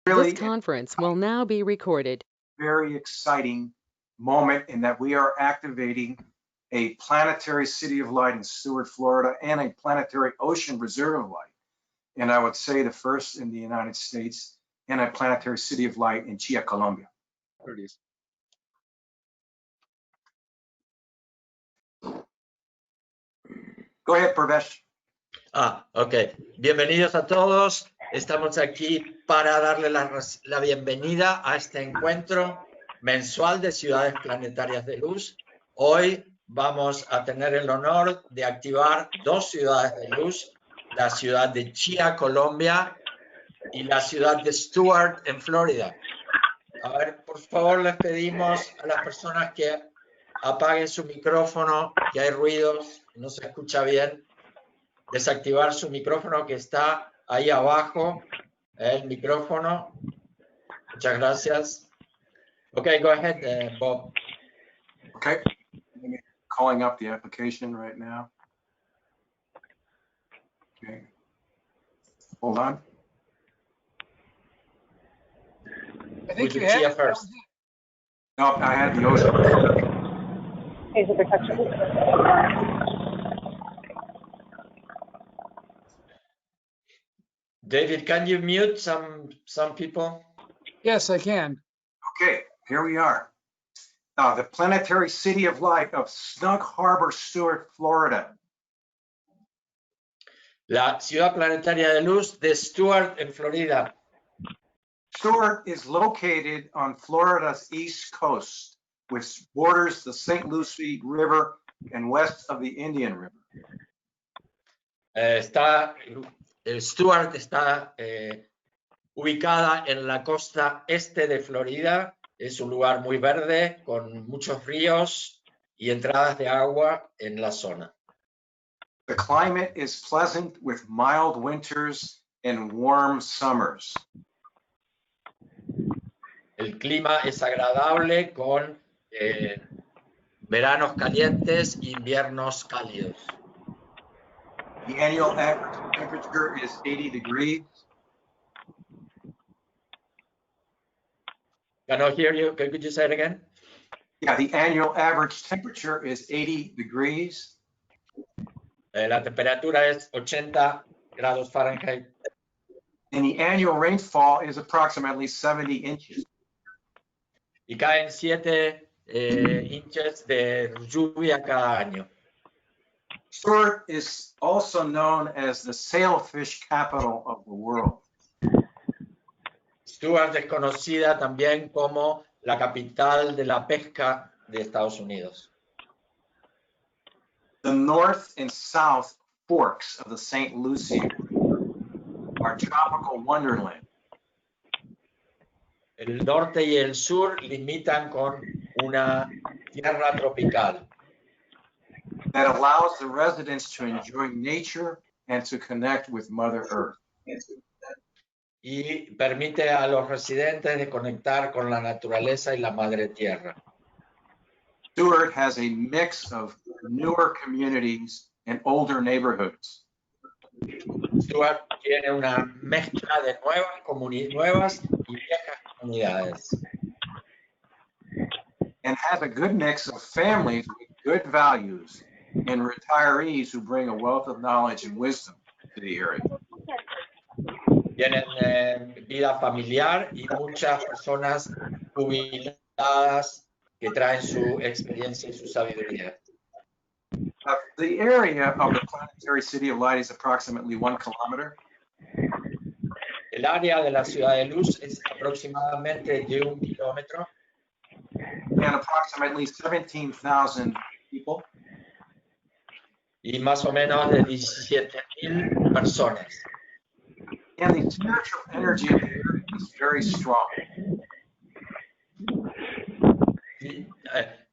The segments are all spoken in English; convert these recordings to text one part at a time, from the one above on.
Really, This conference will now be recorded. very exciting moment in that we are activating a planetary city of light in Stuart, Florida, and a planetary ocean reserve of light. And I would say the first in the United States, and a planetary city of light in Chia, Colombia. There it is. Go ahead, Pravesh. Ok. Bienvenidos a todos. Estamos aquí para darle la bienvenida a este encuentro mensual de ciudades planetarias de luz. Hoy vamos a tener el honor de activar dos ciudades de luz, la ciudad de Chia, Colombia, y la ciudad de Stuart, en Florida. A ver, por favor, les pedimos a las personas que apaguen su micrófono, que hay ruidos, no se escucha bien. Desactivar su micrófono que está ahí abajo, el micrófono. Muchas gracias. Okay, go ahead, Bob. Okay, calling up the application right now. Okay, hold on. I think We'll you do Chia had first. No, I had the ocean. Is it protection? David, can you mute some people? Yes, I can. Okay, here we are. The planetary city of light of Snug Harbor, Stuart, Florida. La ciudad planetaria de luz de Stuart, en Florida. Stuart is located on Florida's east coast, which borders the St. Lucie River and west of the Indian River. Stuart está ubicada en la costa este de Florida. Es un lugar muy verde con muchos ríos y entradas de agua en la zona. The climate is pleasant with mild winters and warm summers. El clima es agradable con veranos calientes e inviernos cálidos. The annual average temperature is 80 degrees. Can I hear you? Could you say it again? Yeah, the annual average temperature is 80 degrees. La temperatura es 80 grados Fahrenheit. And the annual rainfall is approximately 70 inches. Y caen 7 inches de lluvia cada año. Stuart is also known as the sailfish capital of the world. Stuart es conocida también como la capital de la pesca de Estados Unidos. The north and south forks of the St. Lucie are tropical wonderland. El norte y el sur limitan con una tierra tropical. That allows the residents to enjoy nature and to connect with Mother Earth. Y permite a los residentes de conectar con la naturaleza y la madre tierra. Stuart has a mix of newer communities and older neighborhoods. Stuart tiene una mezcla de nuevas y viejas comunidades. And has a good mix of families with good values and retirees who bring a wealth of knowledge and wisdom to the area. Tienen vida familiar y muchas personas jubiladas que traen su experiencia y su sabiduría. The area of the planetary city of light is approximately 1 kilometer. El área de la ciudad de luz es aproximadamente de 1 kilómetro. And approximately 17,000 people. Y más o menos de 17,000 personas. And the spiritual energy of the area is very strong.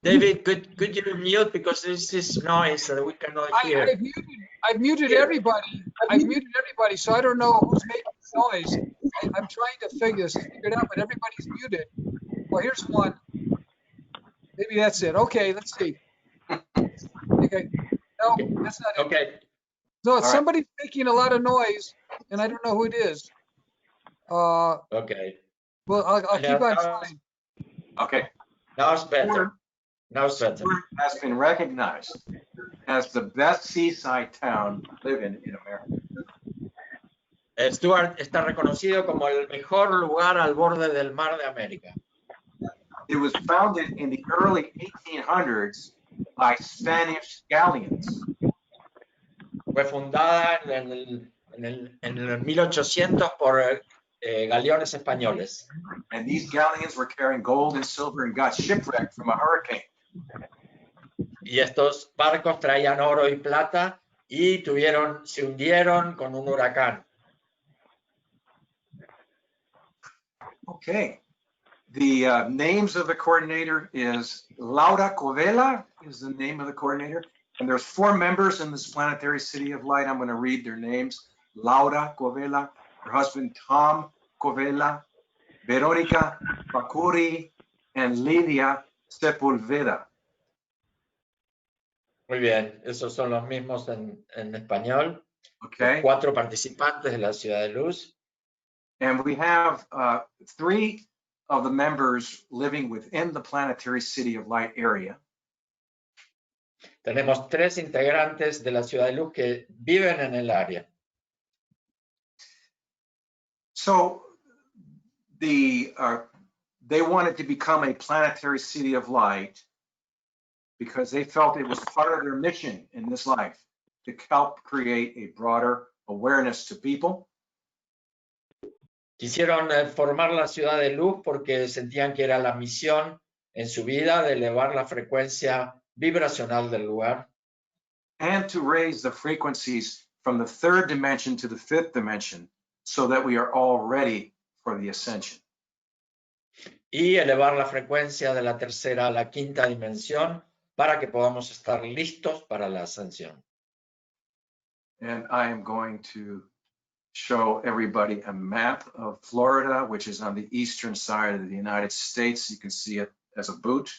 David, could you mute because this is noise that we cannot hear. I've muted everybody. I've muted everybody, so I don't know who's making noise. I'm trying to figure it out, but everybody's muted. Well, here's one. Maybe that's it. Okay, let's see. Okay. No, that's not it. Okay. No, All right. somebody's making a lot of noise, and I don't know who it is. Okay. Well, I'll keep on trying. Okay. Now it's better. Now it's better. Stuart has been recognized as the best seaside town to live in America. Stuart está reconocido como el mejor lugar al borde del mar de América. It was founded in the early 1800s by Spanish galleons. Fue fundada en el 1800 por galeones españoles. And these galleons were carrying gold and silver and got shipwrecked from a hurricane. Y estos barcos traían oro y plata y se hundieron con un huracán. Okay. The names of the coordinator is Laura Covela is the name of the coordinator. And there's 4 members in this planetary city of light. I'm going to read their names. Laura Covela, her husband Tom Covela, Veronica Pacuri, and Lidia Sepulveda. Muy bien, esos son los mismos en español. Okay. 4 participantes de la Ciudad de Luz. And we have 3 of the members living within the planetary city of light area. Tenemos 3 integrantes de la Ciudad de Luz que viven en el área. So they wanted to become a planetary city of light because they felt it was part of their mission in this life to help create a broader awareness to people. Quisieron formar la Ciudad de Luz porque sentían que era la misión en su vida de elevar la frecuencia vibracional del lugar. And to raise the frequencies from the 3rd dimension to the 5th dimension so that we are all ready for the ascension. Y elevar la frecuencia de la 3ª a la 5ª dimensión para que podamos estar listos para la ascensión. And I am going to show everybody a map of Florida, which is on the eastern side of the United States. You can see it as a boot.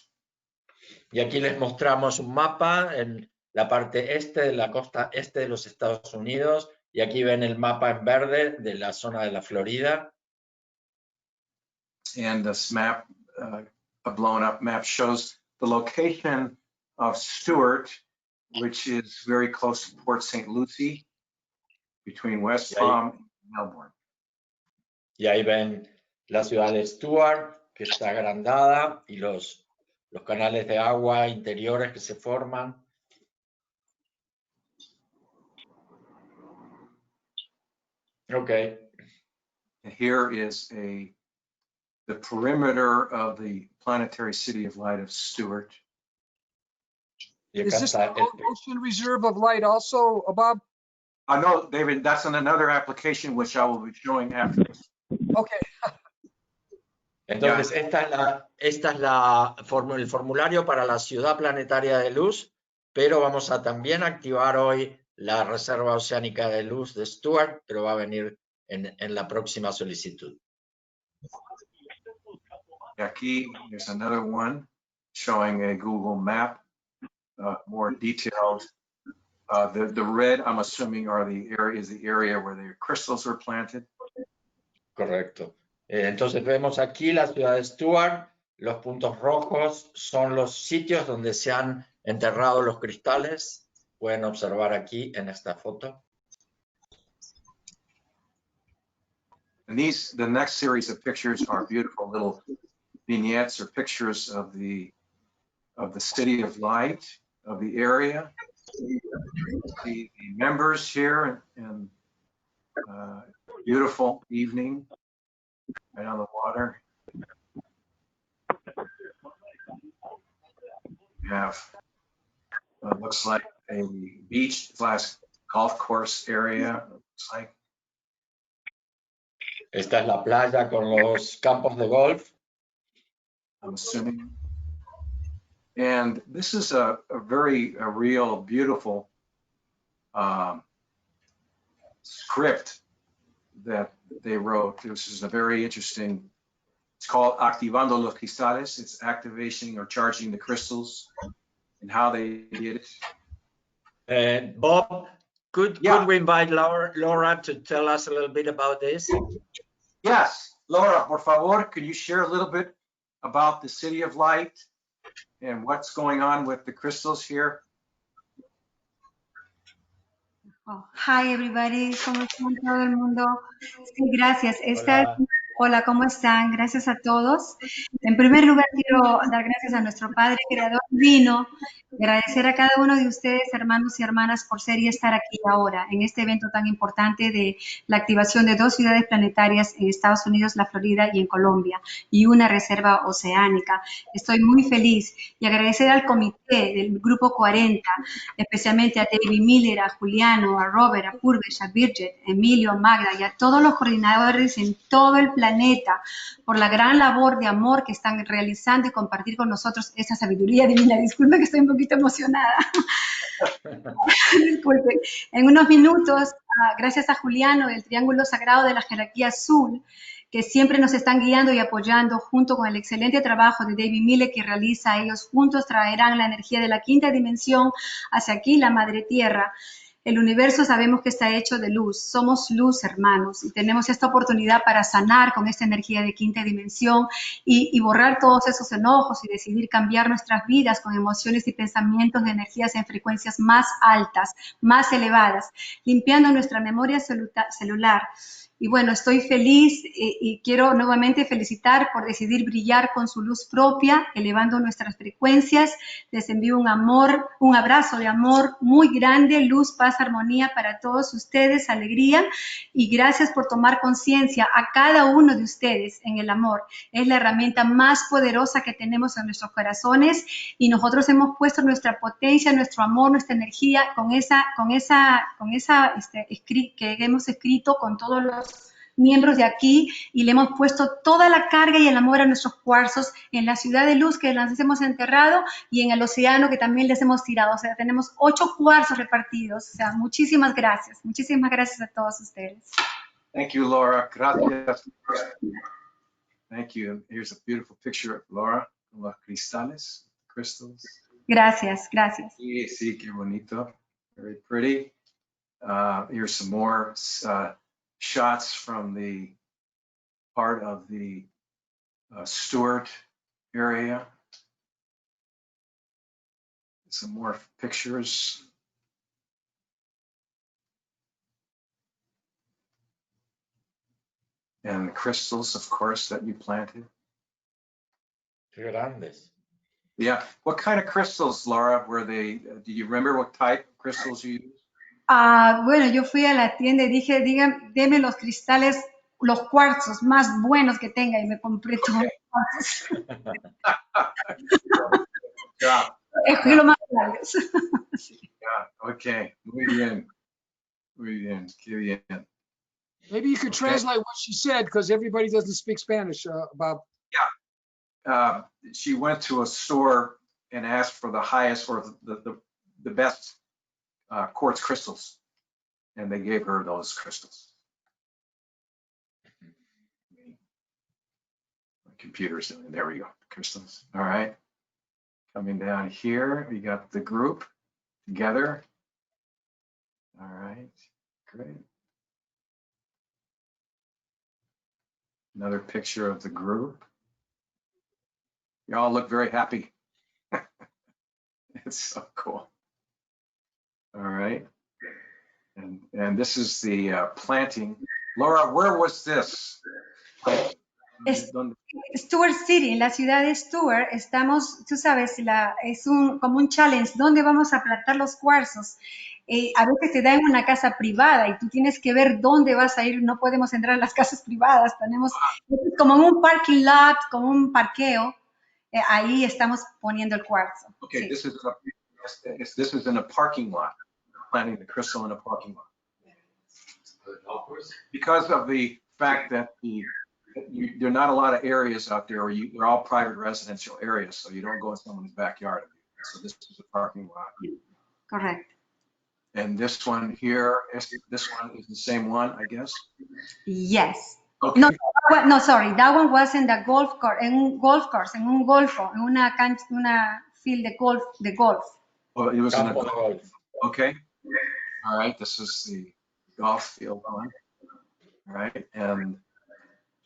Y aquí les mostramos un mapa en la parte este de la costa este de los Estados Unidos. Y aquí ven el mapa en verde de la zona de la Florida. And this map, a blown up map, shows the location of Stuart, which is very close to Port St. Lucie, between West Palm and Melbourne. Y ahí ven la ciudad de Stuart, que está agrandada, y los canales de agua interiores que se forman. Okay. Here is the perimeter of the planetary city of light of Stuart. Is this the ocean reserve of light also, Bob? No, David, that's in another application which I will be showing after this. Okay. Entonces, esta es el formulario para la ciudad planetaria de luz, pero vamos a también activar hoy la reserva oceánica de luz de Stuart, pero va a venir en la próxima solicitud. Aquí there's another one showing a Google map, more detailed. The red, I'm assuming, is the area where the crystals were planted. Correcto. Entonces vemos aquí la ciudad de Stuart. Los puntos rojos son los sitios donde se han enterrado los cristales. Pueden observar aquí en esta foto. And the next series of pictures are beautiful little vignettes or pictures of the city of light, of the area. The members here and beautiful evening right on the water. We have looks like a beach / golf course area. Looks like. Esta es la playa con los campos de golf. I'm assuming. And this is a very real, beautiful script that they wrote. This is a very interesting, it's called Activando los Cristales. It's activation or charging the crystals and how they did it. Bob, could we invite Laura to tell us a little bit about this? Yes, Laura, por favor, could you share a little bit about the City of Light and what's going on with the crystals here? Oh, hi everybody, ¿cómo están todo el mundo? Sí, gracias. Hola. Hola, ¿cómo están? Gracias a todos. En primer lugar, quiero dar gracias a nuestro Padre Creador Divino y agradecer a cada uno de ustedes, hermanos y hermanas, por ser y estar aquí ahora, en este evento tan importante de la activación de 2 ciudades planetarias en Estados Unidos, la Florida y en Colombia, y una reserva oceánica. Estoy muy feliz y agradecer al comité del Grupo 40, especialmente a David Miller, a Juliano, a Robert, a Purvesh, a Bridget, a Emilio, a Magda y a todos los coordinadores en todo el planeta por la gran labor de amor que están realizando y compartir con nosotros esa sabiduría divina. Disculpe que estoy un poquito emocionada. Disculpe. En unos minutos, gracias a Juliano, el Triángulo Sagrado de la Jerarquía Azul, que siempre nos están guiando y apoyando junto con el excelente trabajo de David Miller que realiza, ellos juntos traerán la energía de la 5ª dimensión hacia aquí, la Madre Tierra. El universo sabemos que está hecho de luz, somos luz, hermanos, y tenemos esta oportunidad para sanar con esta energía de 5ª dimensión y borrar todos esos enojos y decidir cambiar nuestras vidas con emociones y pensamientos de energías en frecuencias más altas, más elevadas, limpiando nuestra memoria celular. Y bueno, estoy feliz y quiero nuevamente felicitar por decidir brillar con su luz propia, elevando nuestras frecuencias. Les envío un abrazo de amor muy grande, luz, paz, armonía para todos ustedes, alegría. Y gracias por tomar conciencia a cada uno de ustedes en el amor. Es la herramienta más poderosa que tenemos en nuestros corazones y nosotros hemos puesto nuestra potencia, nuestro amor, nuestra energía que hemos escrito con todos los miembros de aquí y le hemos puesto toda la carga y el amor a nuestros cuarzos en la ciudad de luz que las hemos enterrado y en el océano que también les hemos tirado. O sea, tenemos 8 cuarzos repartidos. O sea, muchísimas gracias. Muchísimas gracias a todos ustedes. Thank you, Laura. Gracias. Thank you. Here's a beautiful picture of Laura, los cristales, crystals. Gracias, gracias. Sí, sí, qué bonito. Very pretty. Here's some more shots from the part of the Stuart area. Some more pictures. And the crystals, of course, that you planted. Qué grandes. Yeah. What kind of crystals, Laura, were they? Do you remember what type of crystals you used? Bueno, yo fui a la tienda y dije, deme los cristales, los cuarzos más buenos que tenga y me compré todos los cuarzos. Yeah. Escogí los más grandes. Sí. Yeah. Okay. Muy bien. Muy bien. Qué bien. Maybe you could translate what she said because everybody doesn't speak Spanish about. She went to a store and asked for the highest or the best quartz crystals, and they gave her those crystals. My computer's doing. There we go. Crystals. All right. Coming down here, we got the group together. All right. Great. Another picture of the group. You all look very happy. It's so cool. All right. And this is the planting. Laura, where was this? Stuart City, en la ciudad de Stuart, estamos, tú sabes, es como un challenge, ¿dónde vamos a plantar los cuarzos? A veces te dan una casa privada y tú tienes que ver dónde vas a ir, no podemos entrar en las casas privadas, tenemos como un parking lot, como un parqueo, ahí estamos poniendo el cuarzo. Okay, sí. this is in a parking lot, planting the crystal in a parking lot. Because of the fact that there are not a lot of areas out there, they're all private residential areas, so you don't go in someone's backyard. So this is a parking lot. Correct. And this one here, this one is the same one, I guess? Yes. Okay. No, sorry, that one was in the golf course, en un golfo, en una cancha, una field de golf. Oh, it was in a Campo de golf. Okay. All right, this is the golf field one. All right, and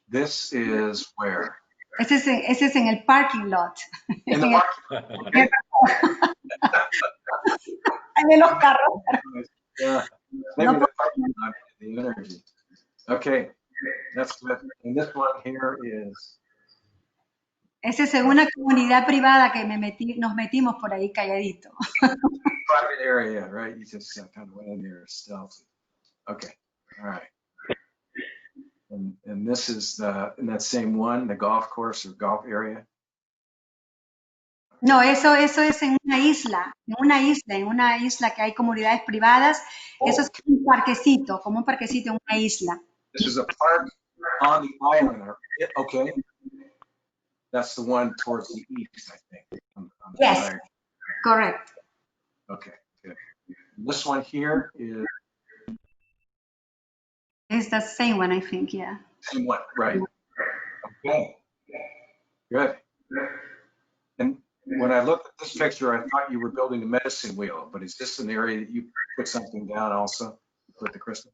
This is where? Ese es en el parking lot. In the En el- park. de los carros. Yeah, maybe the parking lot, the energy. Okay, that's good. And this one here is, Ese es en una comunidad privada que nos metimos por ahí calladito. private area, right? You just kind of went in there stealthy. Okay, all right. And this is in that same one, the golf course or golf area. No, eso es en una isla, en una isla que hay comunidades privadas. Eso es un parquecito, como un parquecito en una isla. This is a park on the island. Okay, that's the one towards the east, I think. Yes, correct. Okay, good. This one here is It's the same one, I think, yeah. same one, right? Okay, good. And when I looked at this picture, I thought you were building a medicine wheel, but is this an area that you put something down also? Put the crystal?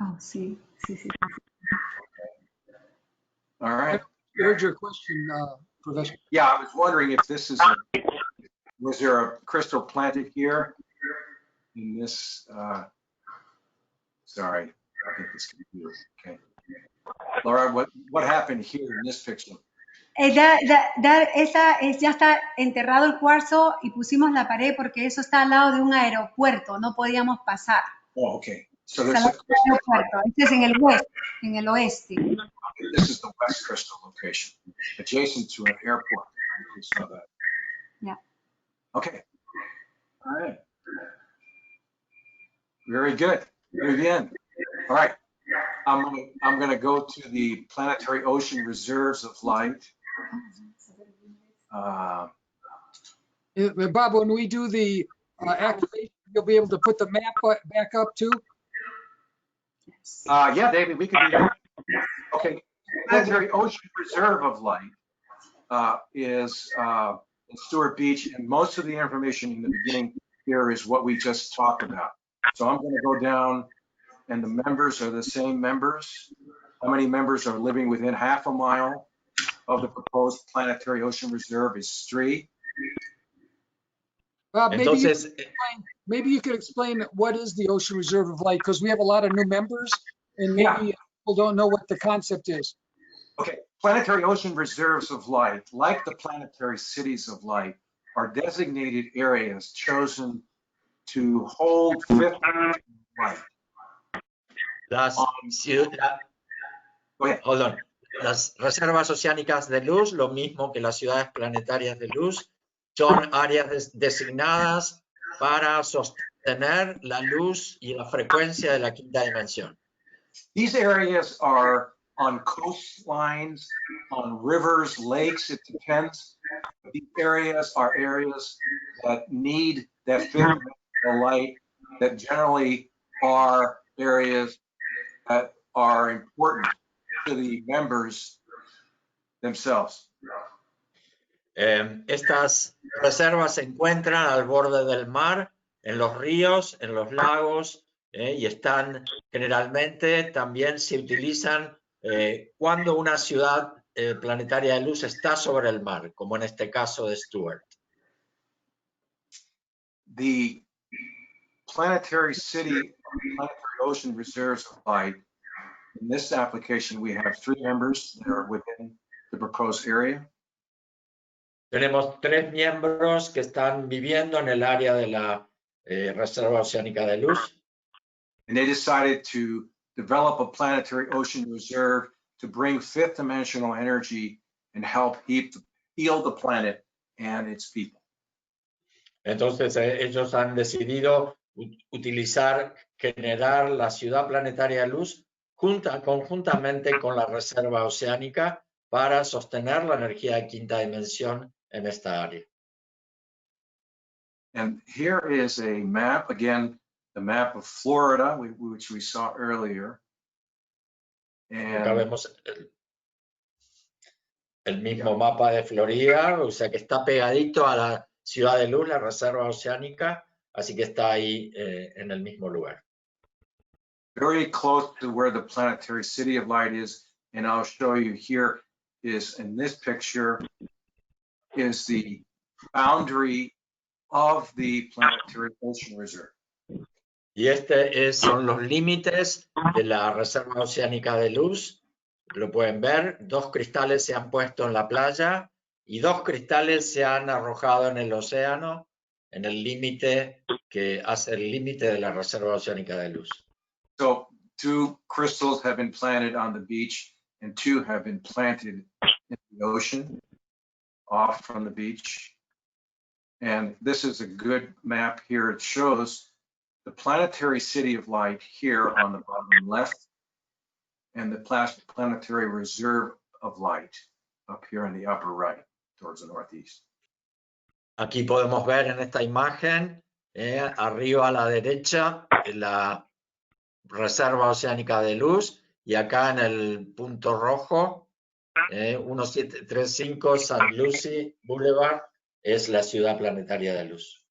Oh, sí. All right. I heard your question, Professor. Yeah, I was wondering if this is was there a crystal planted here in this? Sorry, I think this computer. Okay, Laura, what happened here in this picture? Ya está enterrado el cuarzo y pusimos la pared porque eso está al lado de un aeropuerto, no podíamos pasar. Oh, okay. So Está there's al lado del aeropuerto. Este es en el oeste. this is the West Crystal location, adjacent to an airport. We saw that. Yeah. Okay. All right. Very good. Muy bien. All right. I'm going to go to the planetary ocean reserves of light. Bob, when we do the activation, you'll be able to put the map back up too? Yeah, David, we can do that. Okay. Planetary ocean reserve of light is in Stuart Beach, and most of the information in the beginning here is what we just talked about. So I'm going to go down, and the members are the same members. How many members are living within half a mile of the proposed planetary ocean reserve is 3. Bob, Entonces, maybe you could explain what is the ocean reserve of light, because we have a lot of new members and maybe people don't know what the concept is. Okay, planetary ocean reserves of light, like the planetary cities of light, are designated areas chosen to hold fifth light. las reservas oceánicas de luz, lo mismo que las ciudades planetarias de luz, son áreas designadas para sostener la luz y la frecuencia de la quinta dimensión. These areas are on coastlines, on rivers, lakes, it depends. These areas are areas that need that fifth dimensional light, that generally are areas that are important to the members themselves. Estas reservas se encuentran al borde del mar, en los ríos, en los lagos, y están generalmente también se utilizan cuando una ciudad planetaria de luz está sobre el mar, como en este caso de Stuart. The planetary city, planetary ocean reserves of light. In this application, we have 3 members that are within the proposed area. Tenemos 3 miembros que están viviendo en el área de la Reserva Oceánica de Luz. And they decided to develop a planetary ocean reserve to bring fifth dimensional energy and help heal the planet and its people. Entonces ellos han decidido generar la ciudad planetaria de luz conjuntamente con la Reserva Oceánica para sostener la energía de quinta dimensión en esta área. And here is a map, again, the map of Florida, which we saw earlier. Acá vemos el mismo mapa de Florida, o sea que está pegadito a la ciudad de luz, la Reserva Oceánica, así que está ahí en el mismo lugar. Very close to where the planetary city of light is, and I'll show you here is in this picture is the boundary of the planetary ocean reserve. Y son los límites de la Reserva Oceánica de Luz. Lo pueden ver, 2 cristales se han puesto en la playa y 2 cristales se han arrojado en el océano, en el límite que hace el límite de la Reserva Oceánica de Luz. So 2 crystals have been planted on the beach and 2 have been planted in the ocean off from the beach. And this is a good map here. It shows the planetary city of light here on the bottom left and the planetary reserve of light up here in the upper right towards the northeast. Aquí podemos ver en esta imagen, arriba a la derecha, la Reserva Oceánica de Luz, y acá en el punto rojo, 1735 St. Lucie Boulevard, es la ciudad planetaria de luz.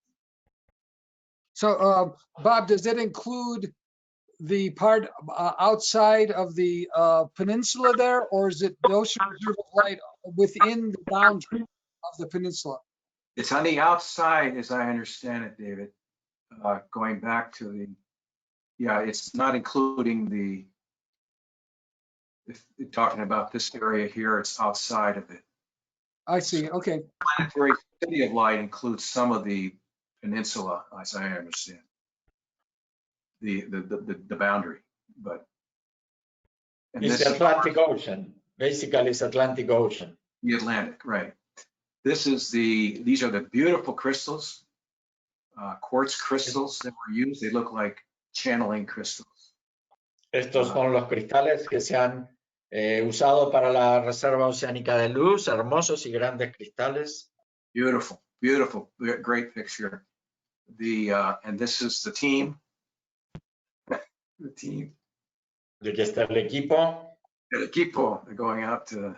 So, Bob, does that include the part outside of the peninsula there, or is it the ocean reserve of light within the boundary of the peninsula? It's on the outside, as I understand it, David. Going back to the, yeah, it's not including the, if you're talking about this area here, it's outside of it. I see, okay. Planetary city of light includes some of the peninsula, as I understand, the boundary, but. And It's this the Atlantic Ocean. Basically, it's Atlantic Ocean. The Atlantic, right. This is these are the beautiful crystals, quartz crystals that were used. They look like channeling crystals. Estos son los cristales que se han usado para la Reserva Oceánica de Luz, hermosos y grandes cristales. Beautiful, beautiful, great picture. And this is the team. The team. De que está el equipo. El equipo, they're going out to,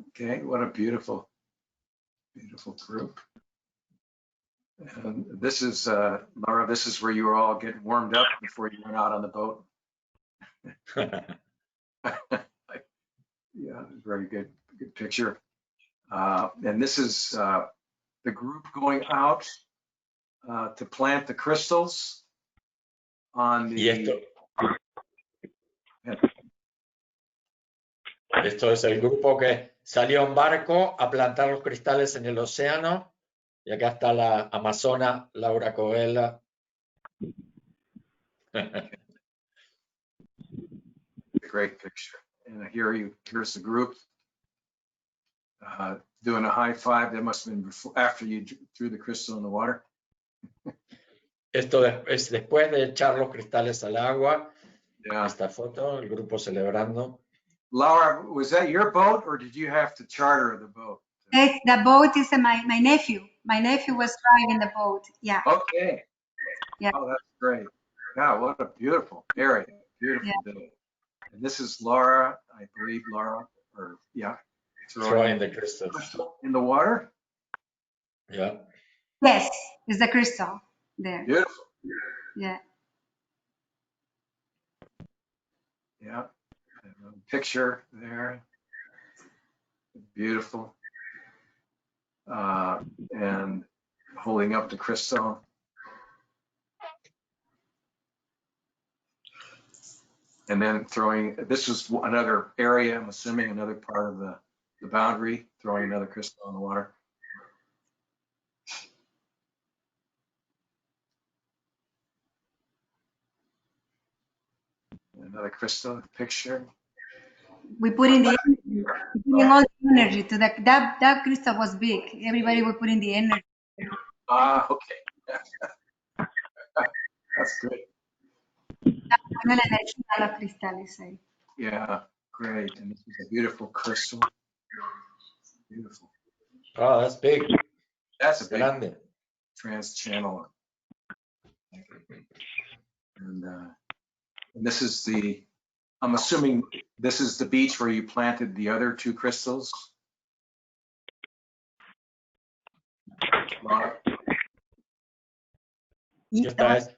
okay, what a beautiful, beautiful group. And this is, Laura, this is where you were all getting warmed up before you went out on the boat. Yeah, very good picture. And this is the group going out to plant the crystals on the. Y esto es el grupo que salió en barco a plantar los cristales en el océano. Y acá está la amazona Laura Coelho. Great picture. And here's the group doing a high five. That must have been before, after you threw the crystal in the water. Esto es después de echar los cristales al agua. Yeah. Esta foto, el grupo celebrando. Laura, was that your boat or did you have to charter the boat? The boat is my nephew. My nephew was driving the boat. Yeah. Okay. Yeah. Oh, that's great. Yeah, what a beautiful area. Beautiful day. And this is Laura, I believe Laura, or yeah. Throwing the crystals. In the water? Yeah. Yes, it's the crystal there. Beautiful. Yeah. Yeah. Picture there. Beautiful. And holding up the crystal. And then throwing, this is another area, I'm assuming another part of the boundary, throwing another crystal in the water. Another crystal picture. We put in the energy, putting all the energy to that crystal was big. Everybody would put in the energy. Ah, okay. That's good. La energía a los cristales ahí. Yeah, great. And this is a beautiful crystal. Beautiful. Oh, that's big. That's a big Grande. trans-channel. And this is the, I'm assuming this is the beach where you planted the other 2 crystals. Y esta es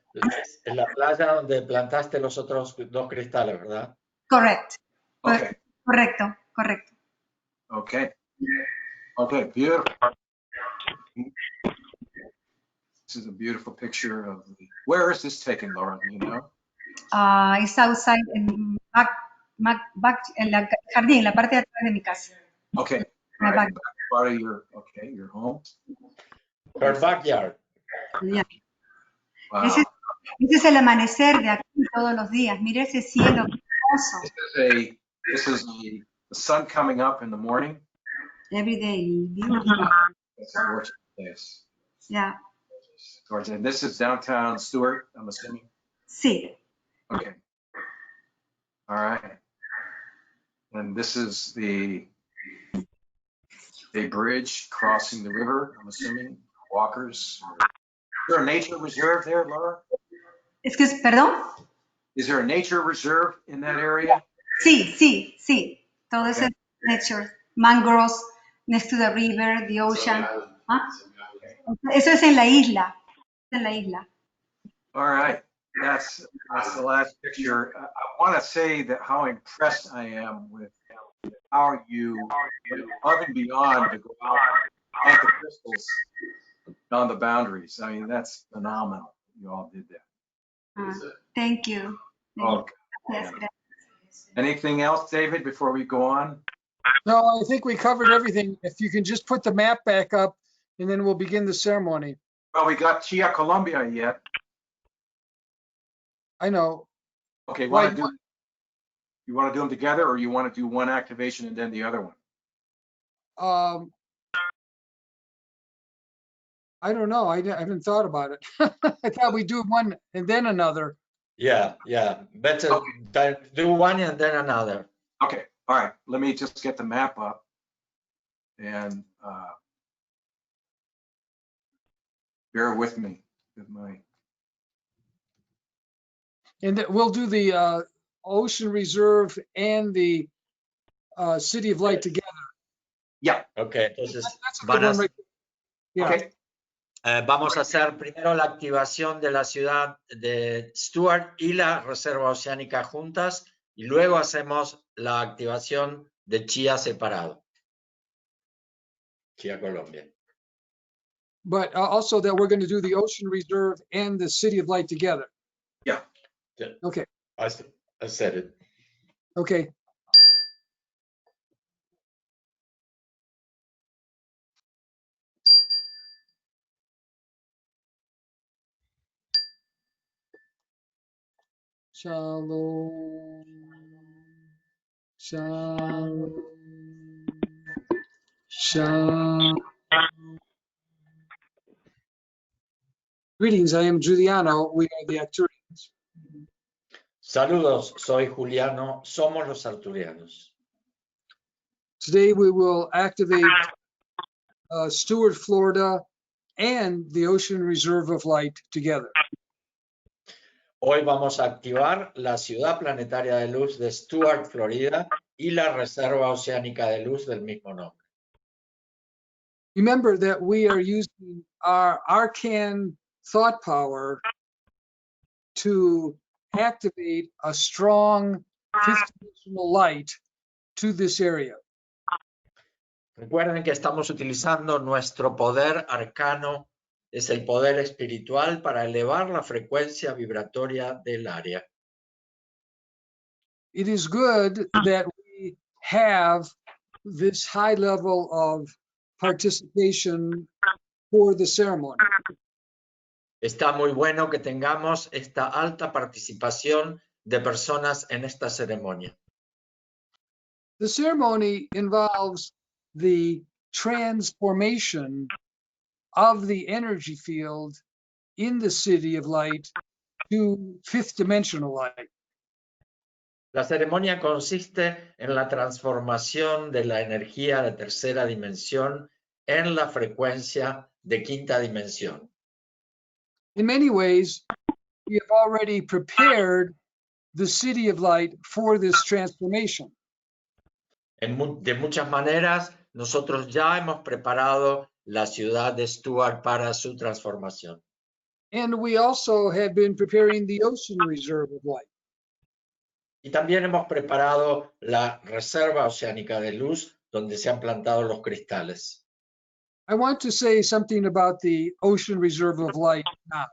la playa donde plantaste los otros 2 cristales, ¿verdad? Correct. Okay, Correcto, correcto. okay. Okay, beautiful. This is a beautiful picture of the, where is this taken, Laura? You know? It's outside in back en la jardín, en la parte de atrás de mi casa. Okay. My All right, back. back part of your, okay, your home. Her backyard. Yeah. Wow. Ese es el amanecer de aquí todos los días. Mire ese cielo hermoso. This is the sun coming up in the morning. Every day. Beautiful. It's a gorgeous place. Yeah. Gorgeous. And this is downtown Stuart, I'm assuming. Sí. Okay. All right. And this is the bridge crossing the river, I'm assuming, walkers. Is there a nature reserve there, Laura? ¿Perdón? Is there a nature reserve in that area? Sí. Todo Okay. ese nature. Mangroves next to the river, the ocean. ¿Ah? Eso es en la isla. En la isla. All right. That's the last picture. I want to say that how impressed I am with how you went above and beyond to go out and plant the crystals on the boundaries. I mean, that's phenomenal. You all did that. Thank you. Okay. Yes, Anything else, David, before we go on? No, I think we covered everything. If you can just put the map back up, and then we'll begin the ceremony. Well, we got Chia, Colombia yet. I know. Okay, Why- you want to do them together, or you want to do one activation and then the other one? I don't know. I haven't thought about it. I thought we'd do one and then another. Yeah. Better do one and then another. Okay, all right. Let me just get the map up. And bear with me with my. And we'll do the Ocean Reserve and the City of Light together. Yeah. Okay, entonces That's a good one, right? Yeah. Okay. vamos a hacer primero la activación de la ciudad de Stuart y la Reserva Oceánica juntas y luego hacemos la activación de Chia separado. Chia, Colombia. But also that we're going to do the Ocean Reserve and the City of Light together. Yeah. Okay. I said it. Okay. Shalom. Shalom. Shalom. Greetings, I am Giuliano. We are the Arcturians. Saludos, soy Juliano, somos los Arcturianos. Today we will activate Stuart, Florida, and the Ocean Reserve of Light together. Hoy vamos a activar la ciudad planetaria de luz de Stuart, Florida, y la Reserva Oceánica de Luz del mismo nombre. Remember that we are using our arcane thought power to activate a strong fifth-dimensional light to this area. Recuerden que estamos utilizando nuestro poder arcano, es el poder espiritual para elevar la frecuencia vibratoria del área. It is good that we have this high level of participation for the ceremony. Está muy bueno que tengamos esta alta participación de personas en esta ceremonia. The ceremony involves the transformation of the energy field in the City of Light to fifth dimensional light. La ceremonia consiste en la transformación de la energía de tercera dimensión en la frecuencia de quinta dimensión. In many ways, we have already prepared the City of Light for this transformation. De muchas maneras, nosotros ya hemos preparado la ciudad de Stuart para su transformación. And we also have been preparing the ocean reserve of light. Y también hemos preparado la reserva oceánica de luz donde se han plantado los cristales. I want to say something about the ocean reserve of light now.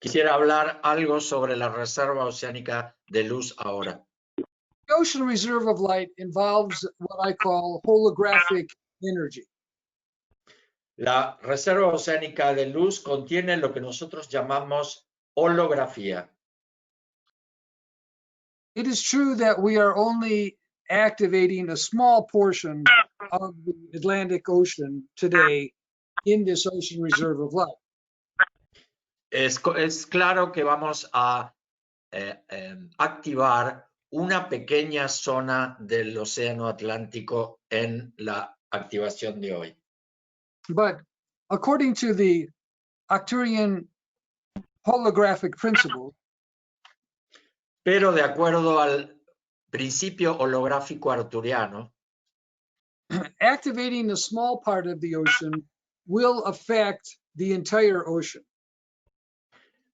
Quisiera hablar algo sobre la reserva oceánica de luz ahora. The ocean reserve of light involves what I call holographic energy. La reserva oceánica de luz contiene lo que nosotros llamamos holografía. It is true that we are only activating a small portion of the Atlantic Ocean today in this ocean reserve of light. Es claro que vamos a activar una pequeña zona del océano Atlántico en la activación de hoy. But according to the Arcturian holographic principle, Pero de acuerdo al principio holográfico arturiano, activating a small part of the ocean will affect the entire ocean.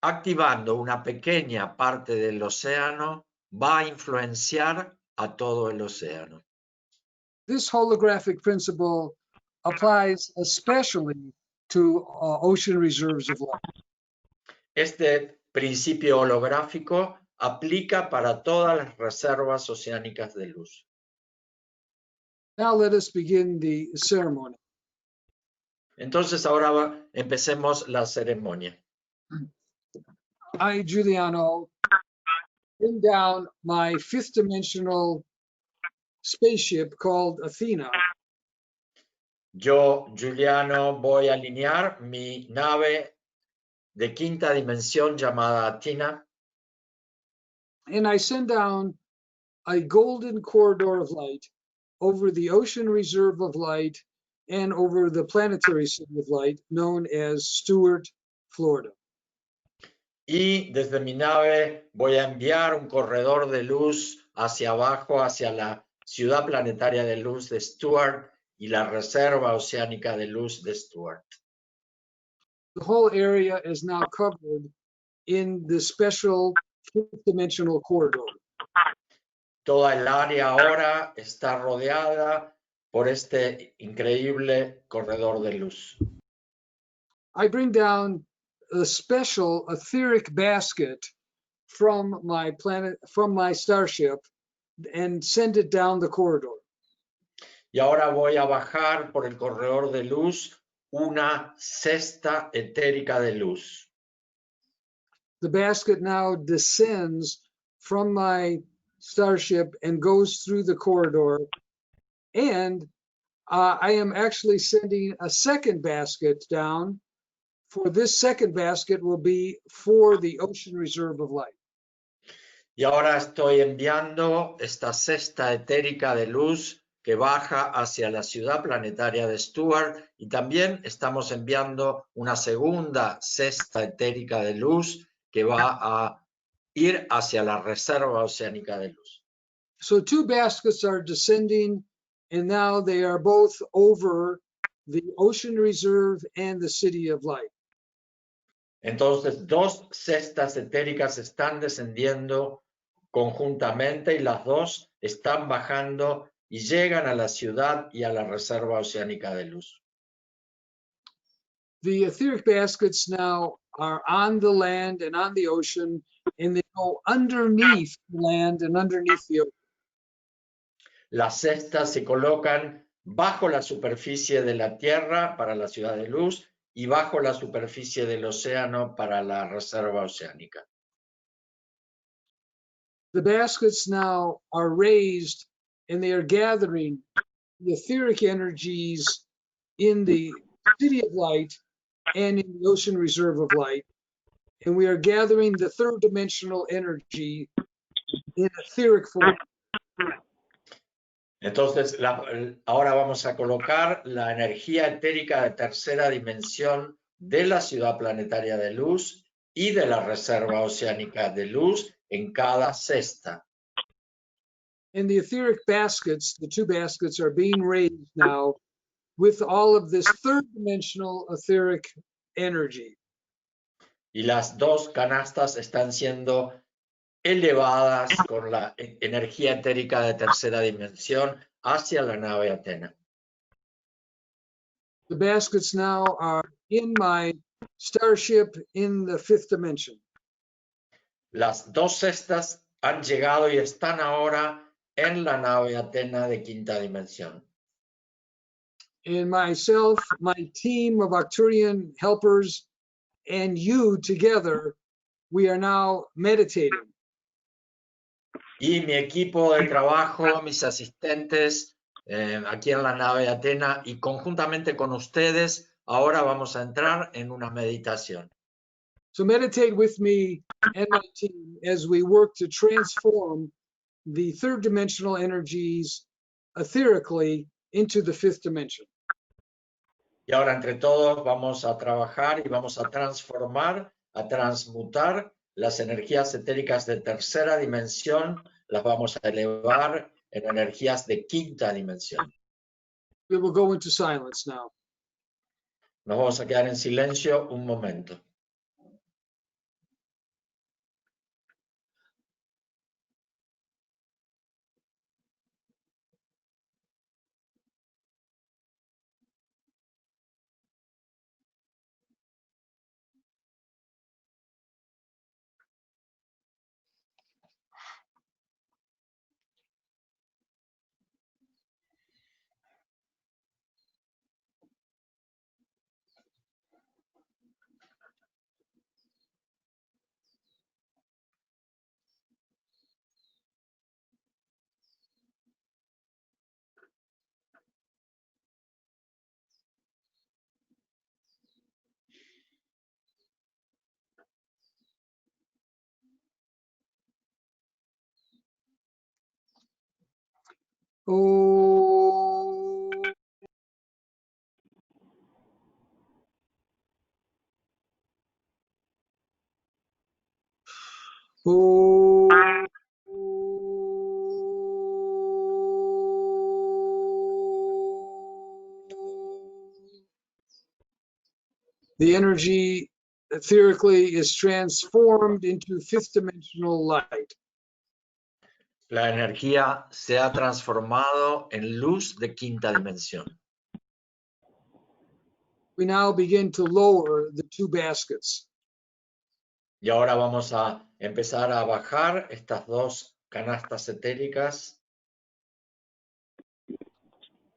activando una pequeña parte del océano va a influenciar a todo el océano. This holographic principle applies especially to ocean reserves of light. Este principio holográfico aplica para todas las reservas oceánicas de luz. Now let us begin the ceremony. Entonces ahora empecemos la ceremonia. I, Giuliano, bring down my fifth dimensional spaceship called Athena, Yo, Giuliano, voy a alinear mi nave de quinta dimensión llamada Athena and I send down a golden corridor of light over the ocean reserve of light and over the planetary city of light known as Stuart, Florida. y desde mi nave voy a enviar un corredor de luz hacia abajo, hacia la ciudad planetaria de luz de Stuart y la reserva oceánica de luz de Stuart. The whole area is now covered in the special fifth dimensional corridor. Toda el área ahora está rodeada por este increíble corredor de luz. I bring down a special etheric basket from my planet, from my starship, and send it down the corridor. Y ahora voy a bajar por el corredor de luz una cesta etérica de luz. The basket now descends from my starship and goes through the corridor. And I am actually sending a second basket down. For this second basket will be for the ocean reserve of light. Y ahora estoy enviando esta cesta etérica de luz que baja hacia la ciudad planetaria de Stuart y también estamos enviando una segunda cesta etérica de luz que va a ir hacia la reserva oceánica de luz. So two baskets are descending, and now they are both over the ocean reserve and the city of light. Entonces, dos cestas etéricas están descendiendo conjuntamente y las dos están bajando y llegan a la ciudad y a la reserva oceánica de luz. The etheric baskets now are on the land and on the ocean, and they go underneath the land and underneath the ocean. Las cestas se colocan bajo la superficie de la Tierra para la ciudad de luz y bajo la superficie del océano para la reserva oceánica. The baskets now are raised, and they are gathering the etheric energies in the city of light and in the ocean reserve of light. And we are gathering the third dimensional energy in etheric form. Entonces, ahora vamos a colocar la energía etérica de tercera dimensión de la ciudad planetaria de luz y de la reserva oceánica de luz en cada cesta. And the etheric baskets, the two baskets, are being raised now with all of this third dimensional etheric energy. y las dos canastas están siendo elevadas con la energía etérica de tercera dimensión hacia la nave Atena. The baskets now are in my starship in the fifth dimension. Las dos cestas han llegado y están ahora en la nave Atena de quinta dimensión. And myself, my team of Arcturian helpers, and you together, we are now meditating. Y mi equipo de trabajo, mis asistentes, aquí en la nave Atena y conjuntamente con ustedes, ahora vamos a entrar en una meditación. So meditate with me and my team as we work to transform the third dimensional energies etherically into the fifth dimension. Y ahora entre todos vamos a trabajar y vamos a transformar, a transmutar las energías etéricas de tercera dimensión, las vamos a elevar en energías de quinta dimensión. We will go into silence now. Nos vamos a quedar en silencio un momento. Oh. Oh. The energy etherically is transformed into fifth dimensional light. La energía se ha transformado en luz de quinta dimensión. We now begin to lower the two baskets. Y ahora vamos a empezar a bajar estas dos canastas etéricas.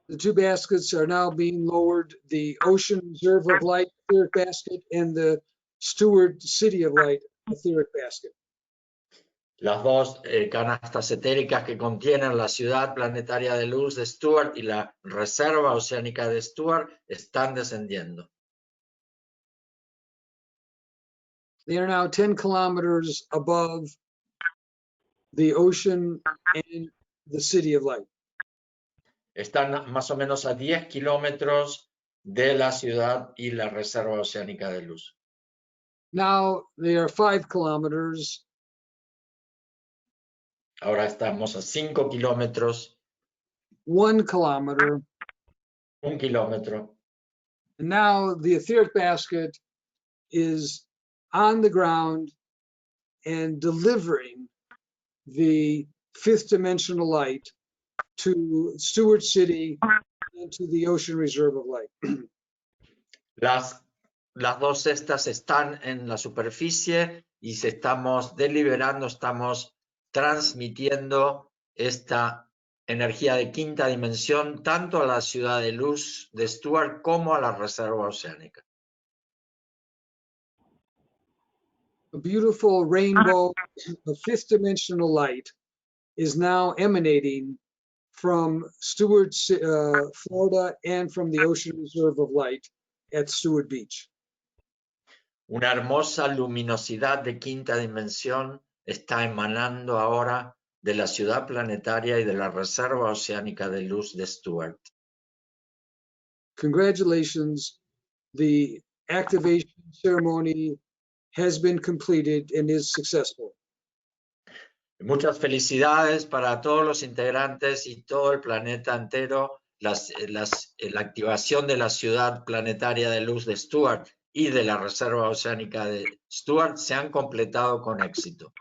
The two baskets are now being lowered, the Ocean Reserve of Light etheric basket and the Stuart City of Light etheric basket. Las dos canastas etéricas que contienen la ciudad planetaria de luz de Stuart y la reserva oceánica de Stuart están descendiendo. They are now 10 kilometers above the ocean and the City of Light. Están más o menos a 10 kilómetros de la ciudad y la reserva oceánica de luz. Now they are 5 kilometers. Ahora estamos a 5 kilómetros, 1 kilometer. 1 kilómetro. And now the etheric basket is on the ground and delivering the fifth dimensional light to Stuart City and to the Ocean Reserve of Light. Las dos cestas están en la superficie y estamos deliberando, estamos transmitiendo esta energía de quinta dimensión tanto a la ciudad de luz de Stuart como a la reserva oceánica. A beautiful rainbow of fifth dimensional light is now emanating from Stuart, Florida, and from the Ocean Reserve of Light at Stuart Beach. Una hermosa luminosidad de quinta dimensión está emanando ahora de la ciudad planetaria y de la reserva oceánica de luz de Stuart. Congratulations, the activation ceremony has been completed and is successful. Muchas felicidades para todos los integrantes y todo el planeta entero. La activación de la ciudad planetaria de luz de Stuart y de la Reserva Oceánica de Stuart se han completado con éxito.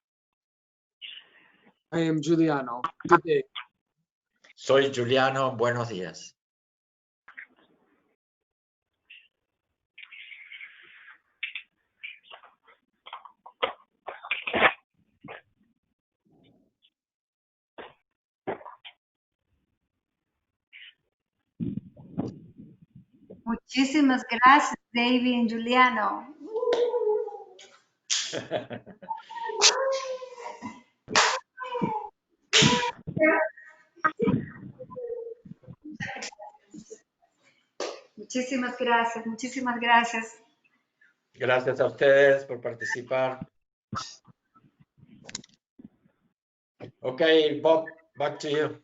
I am Giuliano. Good day. Soy Juliano, buenos días. Muchísimas gracias, David y Juliano. Muchísimas gracias, muchísimas gracias. Gracias a ustedes por participar. Okay, Bob, back to you.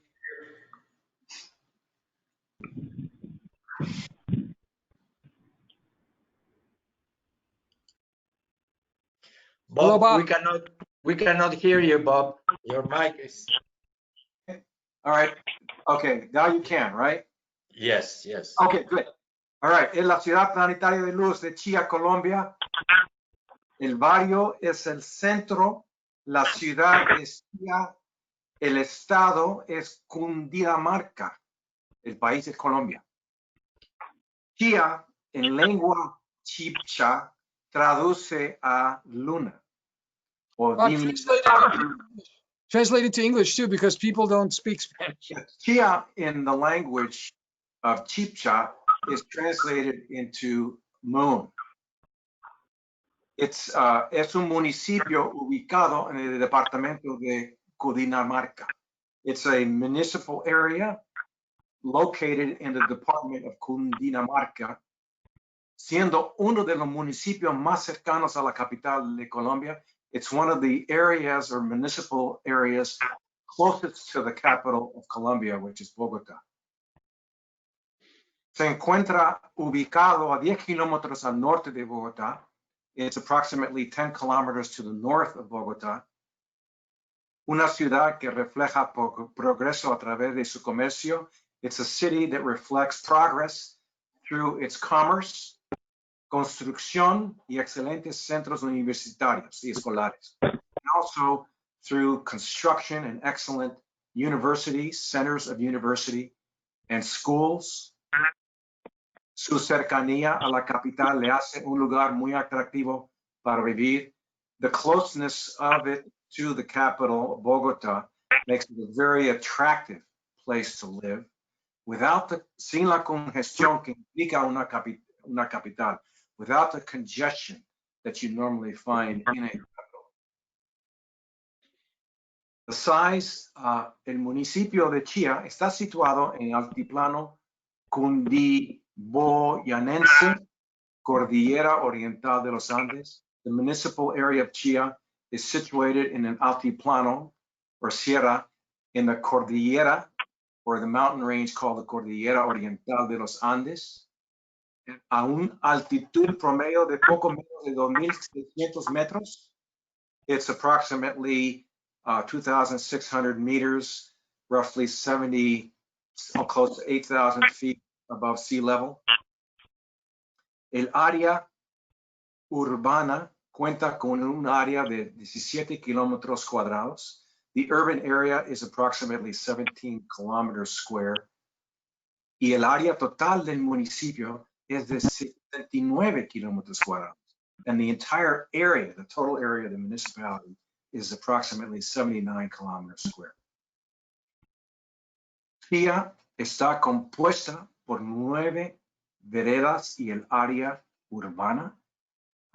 Bob, Hello, Bob. we cannot hear you, Bob. Your mic is. All right. Okay, now you can, right? Yes, yes. Okay, good. All right, es la ciudad planetaria de luz de Chia, Colombia. El barrio es el centro, la ciudad es Chia, el estado es Cundinamarca, el país es Colombia. Chia en lengua chibcha traduce a luna. O Bob, translate it to English too, because people don't speak Spanish. Chia in the language of Chibcha is translated into moon. Es un municipio ubicado en el departamento de Cundinamarca. It's a municipal area located in the department of Cundinamarca, siendo uno de los municipios más cercanos a la capital de Colombia. It's one of the areas or municipal areas closest to the capital of Colombia, which is Bogotá. Se encuentra ubicado a 10 kilómetros al norte de Bogotá. It's approximately 10 kilometers to the north of Bogotá. Una ciudad que refleja progreso a través de su comercio. It's a city that reflects progress through its commerce, construcción y excelentes centros universitarios y escolares. And also through construction and excellent universities, centers of university and schools. Su cercanía a la capital le hace un lugar muy atractivo para vivir. The closeness of it to the capital, Bogotá, makes it a very attractive place to live. Sin la congestión que implica una capital, without the congestion that you normally find in a capital. The size, el municipio de Chia está situado en el altiplano cundiboyanense, Cordillera Oriental de los Andes. The municipal area of Chia is situated in an altiplano or sierra in the Cordillera, or the mountain range called the Cordillera Oriental de los Andes, a un altitud promedio de poco menos de 2,600 metros. It's approximately 2,600 meters, roughly 70, close to 8,000 feet above sea level. El área urbana cuenta con un área de 17 kilómetros cuadrados. The urban area is approximately 17 kilometers square. Y el área total del municipio es de 79 kilómetros cuadrados. And the entire area, the total area of the municipality, is approximately 79 kilometers square. Chia está compuesta por 9 veredas y el área urbana.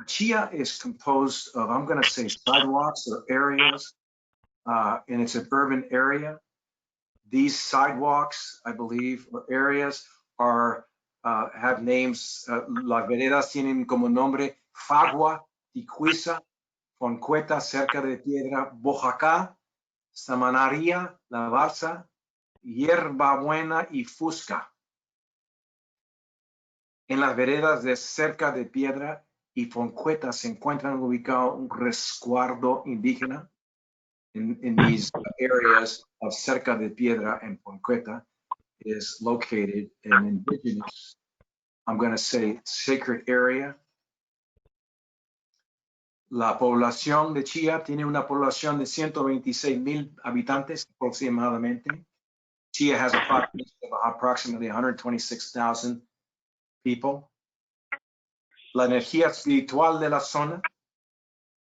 Chia is composed of, I'm going to say, sidewalks or areas, and it's an urban area. These sidewalks, I believe, or areas are have names. Las veredas tienen como nombre Fagua, Ticuiza, Foncueta, Cerca de Piedra, Bojacá, Samanaria, La Balsa, Hierbabuena y Fusca. En las veredas de Cerca de Piedra y Foncueta se encuentran ubicados un resguardo indígena. In these areas of Cerca de Piedra and Foncueta is located an indigenous, I'm going to say, sacred area La población de Chia tiene una población de 126,000 habitantes aproximadamente. Chia has a population of approximately 126,000 people. La energía espiritual de la zona,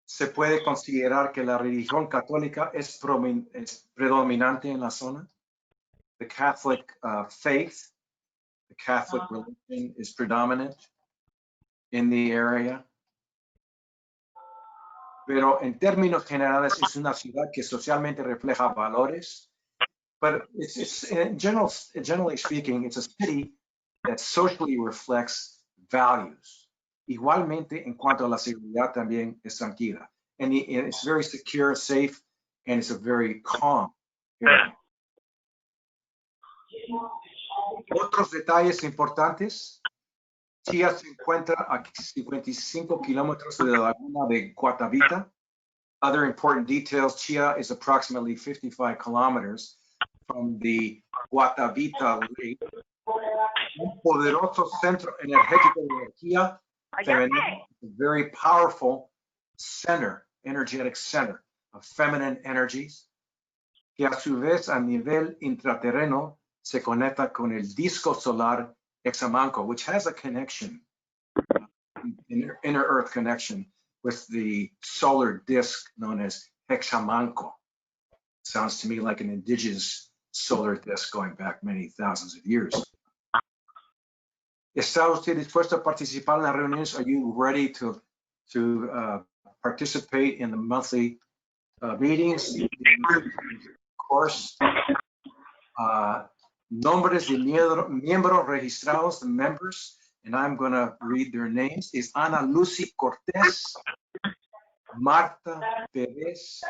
se puede considerar que la religión católica es predominante en la zona. The Catholic faith, the Catholic religion is predominant in the area. Pero en términos generales es una ciudad que socialmente refleja valores. But it's generally speaking, it's a city that socially reflects values. Igualmente, en cuanto a la seguridad, también es tranquila. And it's very secure, safe, and it's a very calm area. Otros detalles importantes. Chia se encuentra a 55 kilómetros de la laguna de Guatavita. Other important details, Chia is approximately 55 kilometers from the Guatavita Lake. Un poderoso centro energético de energía femenina, a very powerful center, energetic center of feminine energies, que a su vez a nivel intraterreno se conecta con el disco solar Hexamanco, which has a connection, inner Earth connection with the solar disk known as Hexamanco. Sounds to me like an indigenous solar disk going back many thousands of years. ¿Está usted dispuesto a participar en las reuniones? Are you ready to participate in the monthly meetings? Of course, nombres de miembros registrados, the members, and I'm going to read their names, is Ana Lucy Cortés, Marta Pérez,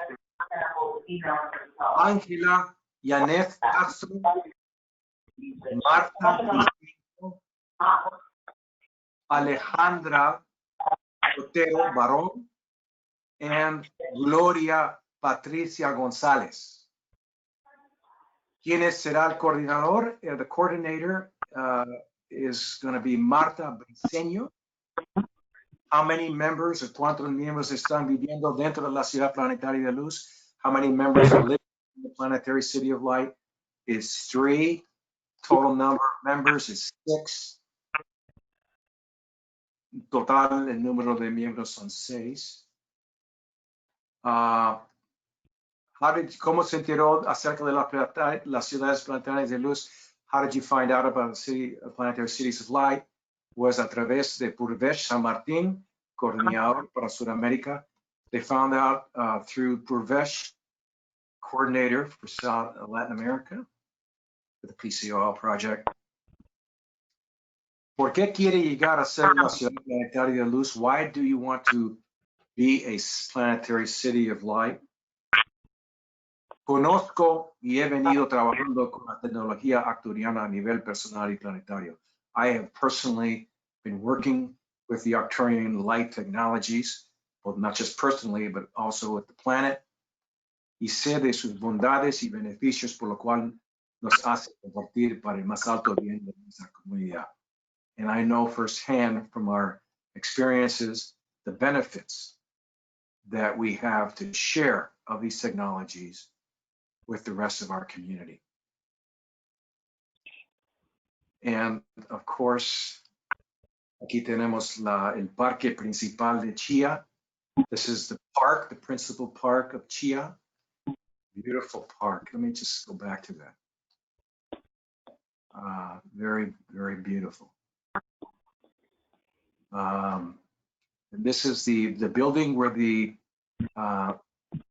Ángela Yanet Castro, Marta Cristina, Alejandra Otero Barón, and Gloria Patricia González. ¿Quién será el coordinador? The coordinator is going to be Marta Briceño. How many members or cuántos miembros están viviendo dentro de la ciudad planetaria de luz? How many members are living in the planetary city of light? Is 3. Total number of members is 6. Total, el número de miembros son 6. ¿Cómo se enteró acerca de las ciudades planetarias de luz? How did you find out about the planetary cities of light? Was a través de Purvesh San Martín, coordinador para Sudamérica. They found out through Purvesh, coordinator for Latin America, for the PCOL project. ¿Por qué quiere llegar a ser la ciudad planetaria de luz? Why do you want to be a planetary city of light? Conozco y he venido trabajando con la tecnología arcturiana a nivel personal y planetario. I have personally been working with the Arcturian light technologies, well, not just personally, but also with the planet. Y sé de sus bondades y beneficios, por lo cual nos hace compartir para el más alto bien de nuestra comunidad. And I know firsthand from our experiences the benefits that we have to share of these technologies with the rest of our community. And of course, aquí tenemos el parque principal de Chia. This is the park, the principal park of Chia. Beautiful park. Let me just go back to that. Very, very beautiful. And this is the building where the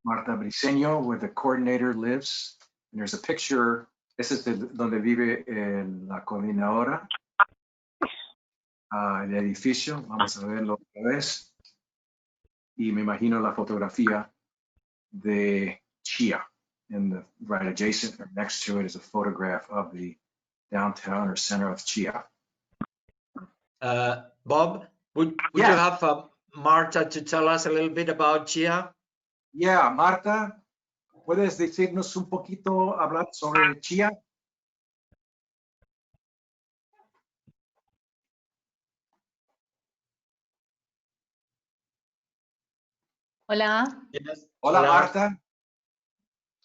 Marta Briceño, where the coordinator lives. And there's a picture. This is donde vive la coordinadora. El edificio. Vamos a verlo otra vez. Y me imagino la fotografía de Chia. And right adjacent or next to it is a photograph of the downtown or center of Chia. Bob, would Yes. you have Marta to tell us a little bit about Chia? Yeah, Marta, ¿puedes decirnos un poquito, hablar sobre Chia? Hola. Yes. Hola, Marta.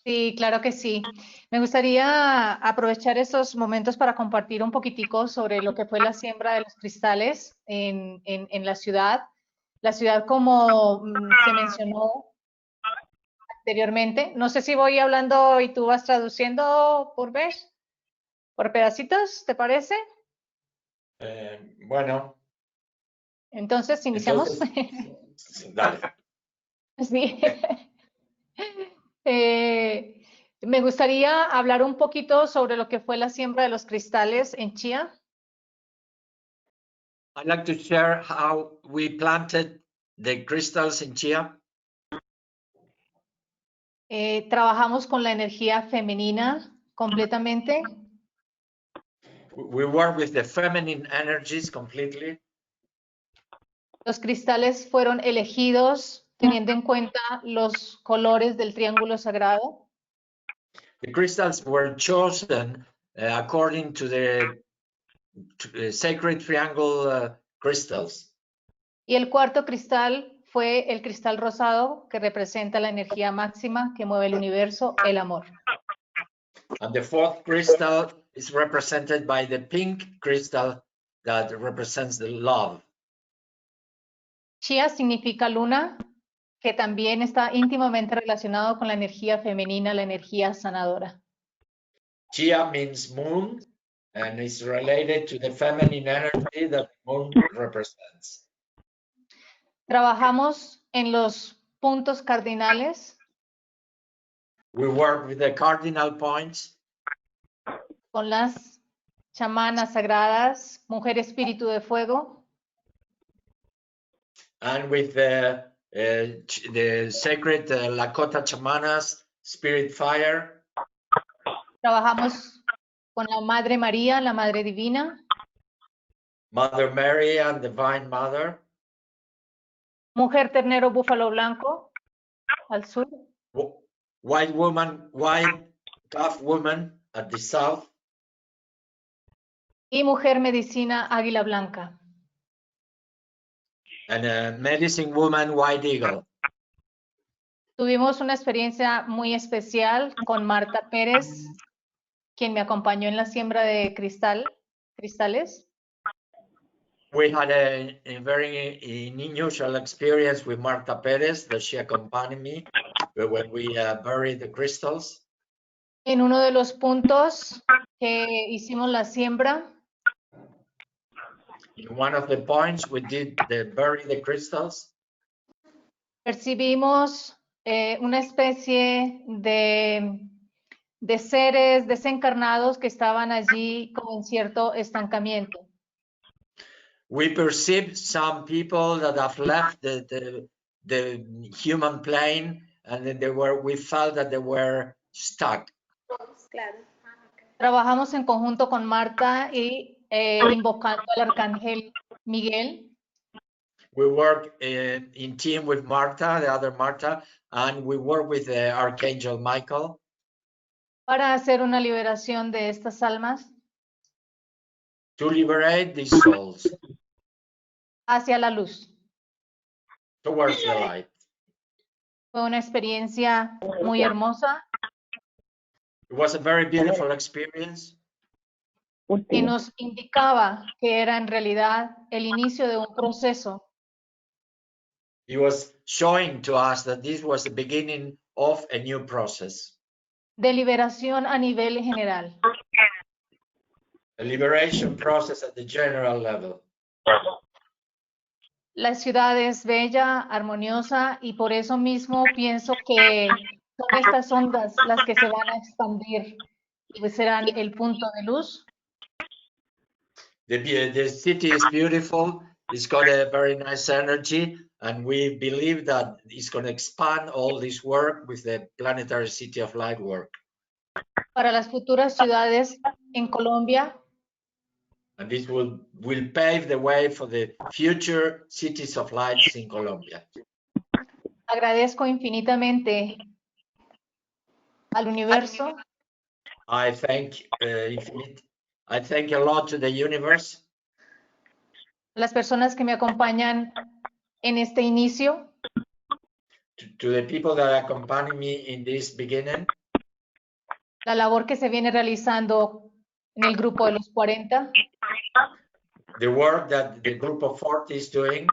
Sí, claro que sí. Me gustaría aprovechar estos momentos para compartir un poquitico sobre lo que fue la siembra de los cristales en la ciudad. La ciudad, como se mencionó anteriormente. No sé si voy hablando y tú vas traduciendo por vez, por pedacitos, ¿te parece? Bueno, Entonces, iniciamos. entonces, dale. Sí. Me gustaría hablar un poquito sobre lo que fue la siembra de los cristales en Chia. I'd like to share how we planted the crystals in Chia. Trabajamos con la energía femenina completamente. We work with the feminine energies completely. Los cristales fueron elegidos teniendo en cuenta los colores del triángulo sagrado. The crystals were chosen according to the sacred triangle crystals. Y el cuarto cristal fue el cristal rosado, que representa la energía máxima que mueve el universo, el amor. And the fourth crystal is represented by the pink crystal that represents the love. Chia significa luna, que también está íntimamente relacionado con la energía femenina, la energía sanadora. Chia means moon and is related to the feminine energy that the moon represents. Trabajamos en los puntos cardinales We work with the cardinal points con las chamanas sagradas, mujer espíritu de fuego, and with the sacred Lakota chamanas, spirit fire. trabajamos con la Madre María, la Madre Divina, Mother Mary and Divine Mother. mujer ternero búfalo blanco al sur, White woman, white calf woman at the south. y mujer medicina águila blanca. And a medicine woman, white eagle. Tuvimos una experiencia muy especial con Marta Pérez, quien me acompañó en la siembra de cristales. We had a very unusual experience with Marta Perez, that she accompanied me when we buried the crystals. En uno de los puntos que hicimos la siembra, In one of the points we did bury the crystals. percibimos una especie de seres desencarnados que estaban allí como en cierto estancamiento. We perceived some people that have left the human plane, and then we felt that they were stuck. Trabajamos en conjunto con Marta y invocando al arcángel Miguel. We work in team with Marta, the other Marta, and we work with the Archangel Michael Para hacer una liberación de estas almas to liberate these souls hacia la luz. towards the light. Fue una experiencia muy hermosa It was a very beautiful experience. que nos indicaba que era en realidad el inicio de un proceso It was showing to us that this was the beginning of a new process, de liberación a nivel general. a liberation process at the general level. La ciudad es bella, armoniosa y por eso mismo pienso que son estas ondas las que se van a expandir y serán el punto de luz. The city is beautiful. It's got a very nice energy, and we believe that it's going to expand all this work with the planetary city of light work. Para las futuras ciudades en Colombia, And this will pave the way for the future cities of lights in Colombia. agradezco infinitamente al universo, I thank a lot to the universe, a las personas que me acompañan en este inicio, to the people that accompany me in this beginning, la labor que se viene realizando en el grupo de los 40 the work that the group of 40 is doing,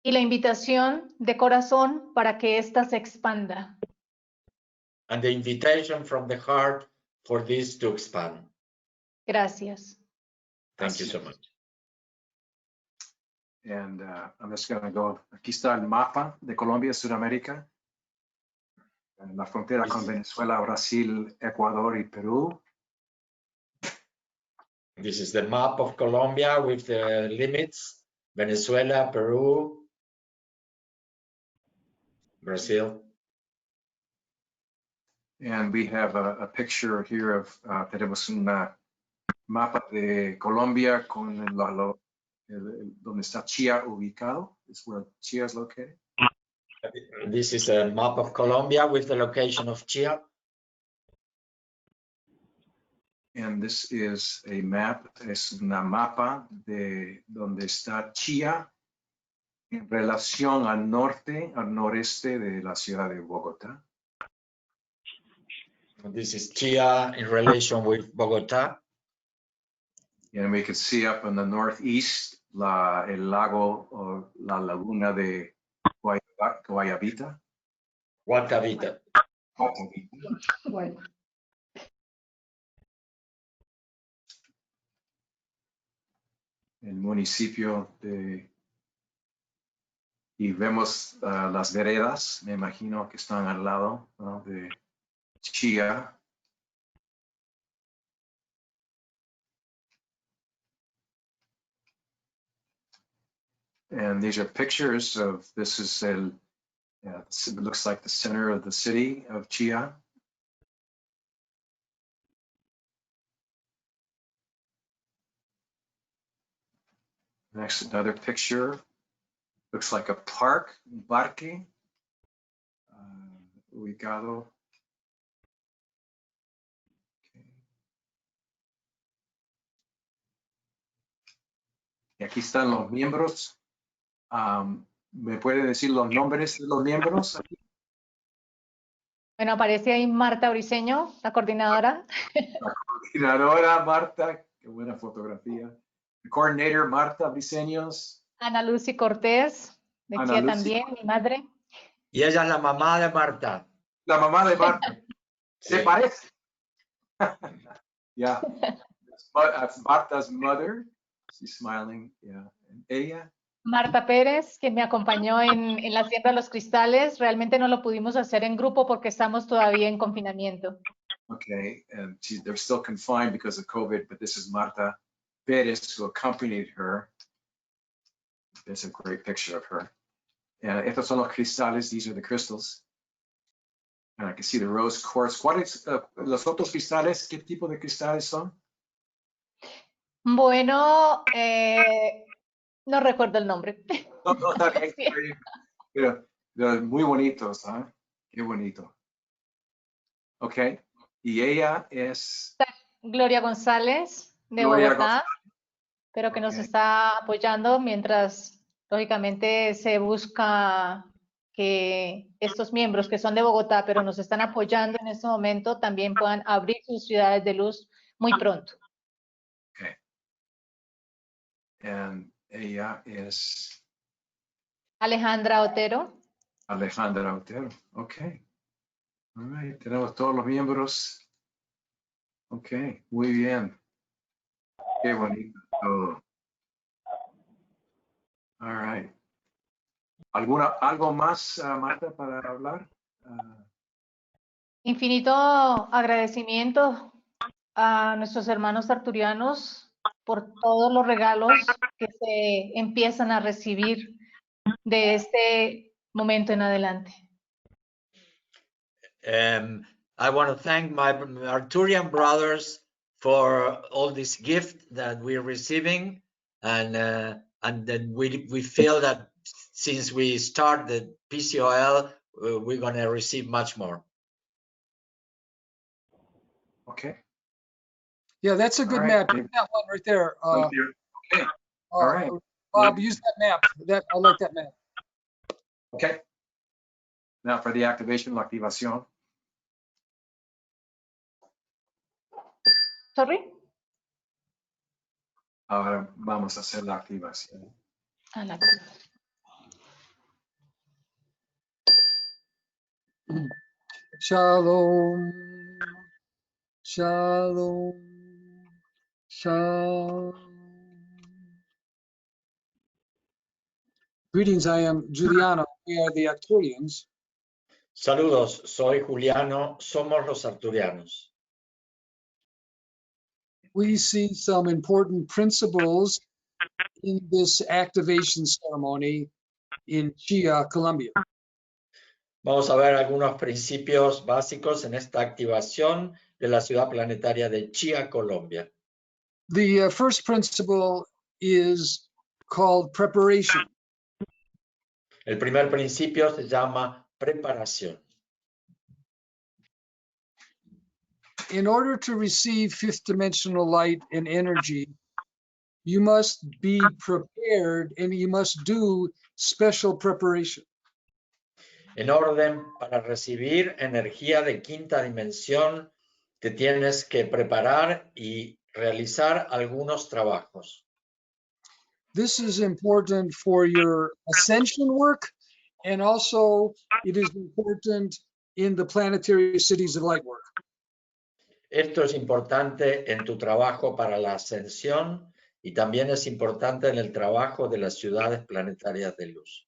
y la invitación de corazón para que ésta se expanda. and the invitation from the heart for this to expand. Gracias. Thank you so much. And I'm just going to go. Aquí está el mapa de Colombia, Sudamérica. En la frontera con Venezuela, Brasil, Ecuador y Perú. This is the map of Colombia with the limits: Venezuela, Peru, Brazil. And we have a picture here of, tenemos una mapa de Colombia con donde está Chia ubicado. Is where Chia is located. This is a map of Colombia with the location of Chia. And this is a map, es una mapa de donde está Chia en relación al norte, al noreste de la ciudad de Bogotá. This is Chia in relation with Bogotá. And we can see up in the northeast el lago o la laguna de Guayabita. Guatavita. El municipio de... Y vemos las veredas, me imagino que están al lado, ¿no?, de Chia. And these are pictures of, this is it looks like the center of the city of Chia. Next, another picture. Looks like a park, un parque, ubicado. Okay. Y aquí están los miembros. ¿Me puede decir los nombres de los miembros? Bueno, aparece ahí Marta Briceño, la coordinadora. La coordinadora Marta, qué buena fotografía. The coordinator Marta Briceños. Ana Lucy Cortés, de Ana Chia Lucy. también, mi madre. Y ella es la mamá de Marta. La mamá de Marta. ¿Se Sí. parece? Yeah. That's Marta's mother. She's smiling. Yeah. And ella. Marta Pérez, que me acompañó en la siembra de los cristales. Realmente no lo pudimos hacer en grupo porque estamos todavía en confinamiento. Okay, and they're still confined because of COVID, but this is Marta Pérez who accompanied her. There's a great picture of her. And estos son los cristales. These are the crystals. And I can see the rose quartz. ¿Cuáles los otros cristales? ¿Qué tipo de cristales son? Bueno, no recuerdo el nombre. No, está bien, está bien. Pero muy bonitos, ¿ah? Qué bonito. Ok. Y ella es... Gloria González, de Gloria Bogotá, pero que nos Ok. está apoyando mientras, lógicamente, se busca que estos miembros que son de Bogotá, pero nos están apoyando en este momento, también puedan abrir sus ciudades de luz muy pronto. Ok. And ella es Alejandra Otero. Alejandra Otero. Ok. All right. Tenemos todos los miembros. Ok. Muy bien. Qué bonito todo. All right. ¿Algo más, Marta, para hablar? Infinito agradecimiento a nuestros hermanos arcturianos por todos los regalos que se empiezan a recibir de este momento en adelante. I want to thank my Arcturian brothers for all this gift that we're receiving, and then we feel that since we start the PCOL, we're going to receive much more. Okay. Yeah, that's a good All map. right. Use that one right there. Okay. All right. Bob, use that map. I like that map. Okay. Now for the activation, la activación. Sorry? Ahora vamos a hacer la activación. Ah, la- Shalom. Shalom. Shalom. Greetings, I am Giuliano. We are the Arcturians. Saludos, soy Juliano, somos los Arcturianos. We see some important principles in this activation ceremony in Chia, Colombia. Vamos a ver algunos principios básicos en esta activación de la ciudad planetaria de Chia, Colombia. The first principle is called preparation. El primer principio se llama preparación. In order to receive fifth dimensional light and energy, you must be prepared and you must do special preparation. En orden para recibir energía de quinta dimensión, te tienes que preparar y realizar algunos trabajos. This is important for your ascension work, and also it is important in the planetary cities of light work. Esto es importante en tu trabajo para la ascensión y también es importante en el trabajo de las ciudades planetarias de luz.